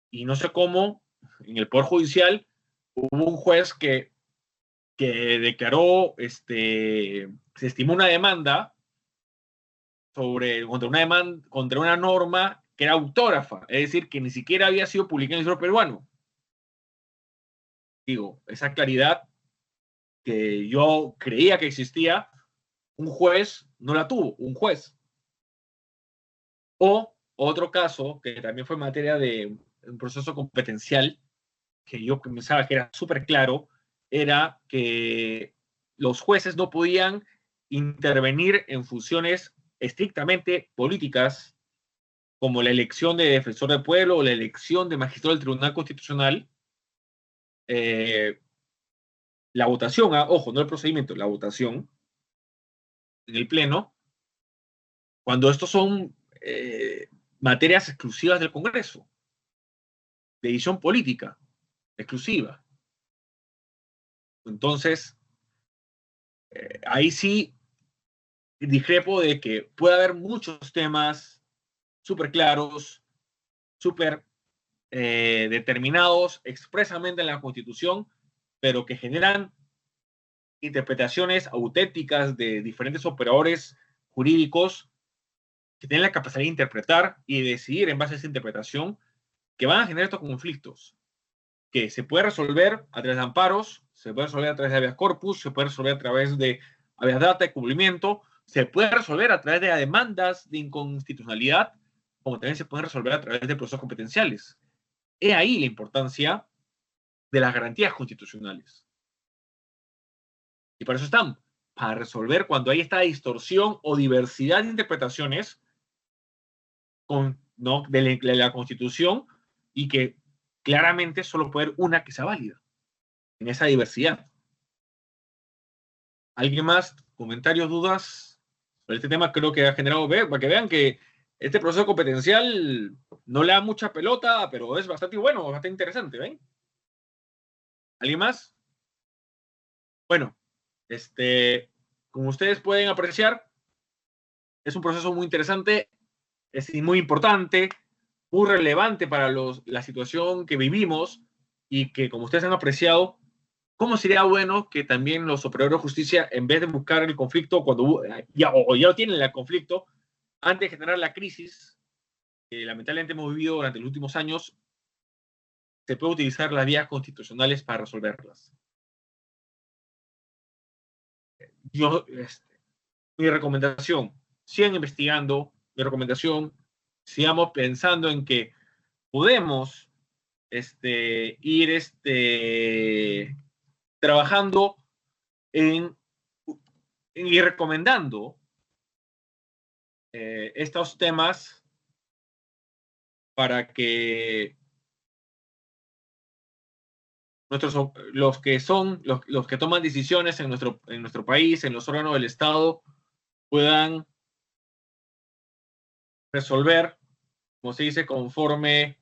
Y no sé cómo, en el Poder Judicial, hubo un juez que declaró, se estimó una demanda contra una norma que era autógrafa, es decir, que ni siquiera había sido publicada en el libro peruano. Digo, esa claridad que yo creía que existía, un juez no la tuvo, un juez. O otro caso, que también fue materia de un proceso competencial, que yo pensaba que era súper claro, era que los jueces no podían intervenir en funciones estrictamente políticas, como la elección de defensor del pueblo o la elección de magistrado del Tribunal Constitucional. La votación, ojo, no el procedimiento, la votación en el Pleno, cuando estos son materias exclusivas del Congreso, de decisión política exclusiva. Entonces, ahí sí discrepo de que puede haber muchos temas súper claros, súper determinados expresamente en la Constitución, pero que generan interpretaciones auténticas de diferentes operadores jurídicos que tienen la capacidad de interpretar y decidir en base a esa interpretación, que van a generar estos conflictos, que se puede resolver a través de amparos, se puede resolver a través de habeas corpus, se puede resolver a través de habeas data de cumplimiento, se puede resolver a través de demandas de inconstitucionalidad, como también se puede resolver a través de procesos competenciales. He ahí la importancia de las garantías constitucionales. Y para eso están, para resolver cuando hay esta distorsión o diversidad de interpretaciones de la Constitución, y que claramente solo puede haber una que sea válida en esa diversidad. ¿Alguien más? ¿Comentarios, dudas? Sobre este tema creo que ha generado, para que vean que este proceso competencial no le da mucha pelota, pero es bastante bueno, bastante interesante, ¿ven? ¿Alguien más? Bueno, como ustedes pueden apreciar, es un proceso muy interesante, es muy importante, muy relevante para la situación que vivimos, y que, como ustedes han apreciado, ¿cómo sería bueno que también los operadores de justicia, en vez de buscar el conflicto cuando ya lo tienen el conflicto, antes de generar la crisis que lamentablemente hemos vivido durante los últimos años, se puede utilizar las vías constitucionales para resolverlas? Mi recomendación, sigan investigando. Mi recomendación, sigamos pensando en que podemos ir trabajando en ir recomendando estos temas para que los que toman decisiones en nuestro país, en los órganos del Estado, puedan resolver, como se dice, conforme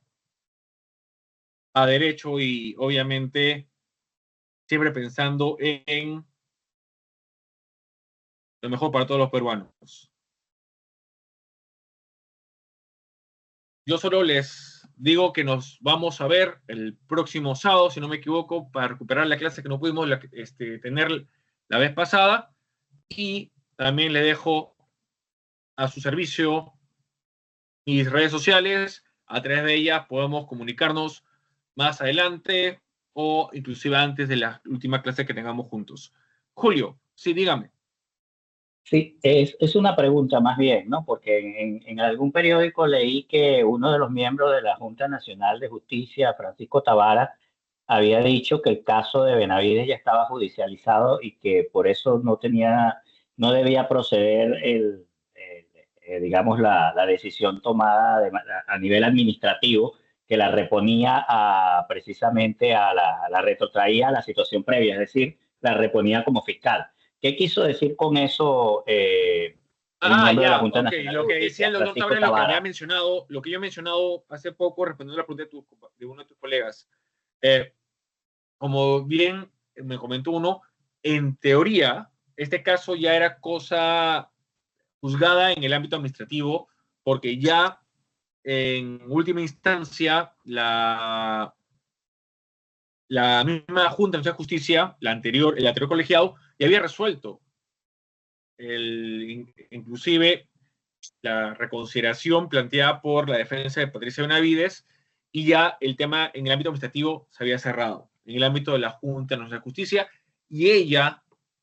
a derecho, y obviamente siempre pensando en lo mejor para todos los peruanos. Yo solo les digo que nos vamos a ver el próximo sábado, si no me equivoco, para recuperar la clase que no pudimos tener la vez pasada, y también le dejo a su servicio mis redes sociales. A través de ellas podemos comunicarnos más adelante o inclusive antes de la última clase que tengamos juntos. Julio, sí, dígame. Sí, es una pregunta más bien, ¿no? Porque en algún periódico leí que uno de los miembros de la Junta Nacional de Justicia, Francisco Tavara, había dicho que el caso de Benavides ya estaba judicializado y que por eso no debía proceder digamos, la decisión tomada a nivel administrativo, que la reponía precisamente la retrotraía a la situación previa, es decir, la reponía como fiscal. ¿Qué quiso decir con eso el miembro de la Junta Nacional? Lo que decía el doctor Tabaré, lo que yo he mencionado hace poco, respondiendo a la pregunta de uno de tus colegas. Como bien me comentó uno, en teoría, este caso ya era cosa juzgada en el ámbito administrativo, porque ya en última instancia la misma Junta Nacional de Justicia, el anterior colegiado, ya había resuelto inclusive la reconsideración planteada por la defensa de Patricia Benavides, y ya el tema en el ámbito administrativo se había cerrado, en el ámbito de la Junta Nacional de Justicia, y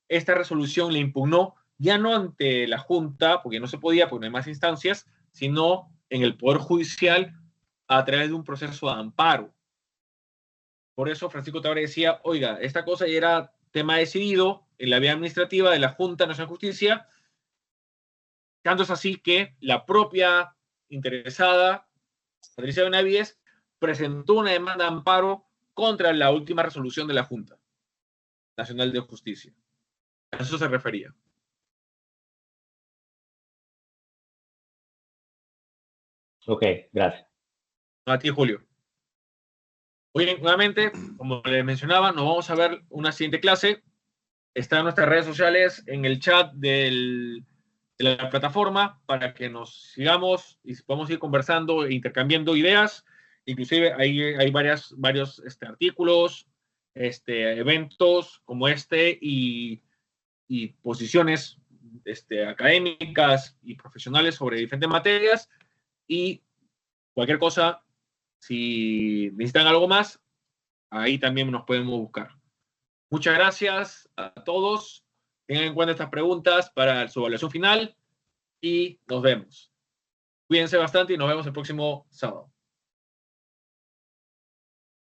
esta resolución la impugnó ya no ante la Junta, porque no se podía, porque no hay más instancias, sino en el Poder Judicial a través de un proceso de amparo. Por eso Francisco Tabaré decía, oiga, esta cosa ya era tema decidido en la vía administrativa de la Junta Nacional de Justicia, tanto es así que la propia interesada, Patricia Benavides, presentó una demanda de amparo contra la última resolución de la Junta Nacional de Justicia. A eso se refería. Ok, gracias. A ti, Julio. Hoy, nuevamente, como les mencionaba, nos vamos a ver una siguiente clase. Está en nuestras redes sociales, en el chat de la plataforma, para que nos sigamos y podamos ir conversando e intercambiando ideas. Inclusive hay varios artículos, eventos como y posiciones académicas y profesionales sobre diferentes materias, y cualquier cosa, si necesitan algo más, ahí también nos podemos buscar. Muchas gracias a todos. Tengan en cuenta estas preguntas para su evaluación final y nos vemos. Cuídense bastante y nos vemos el próximo sábado.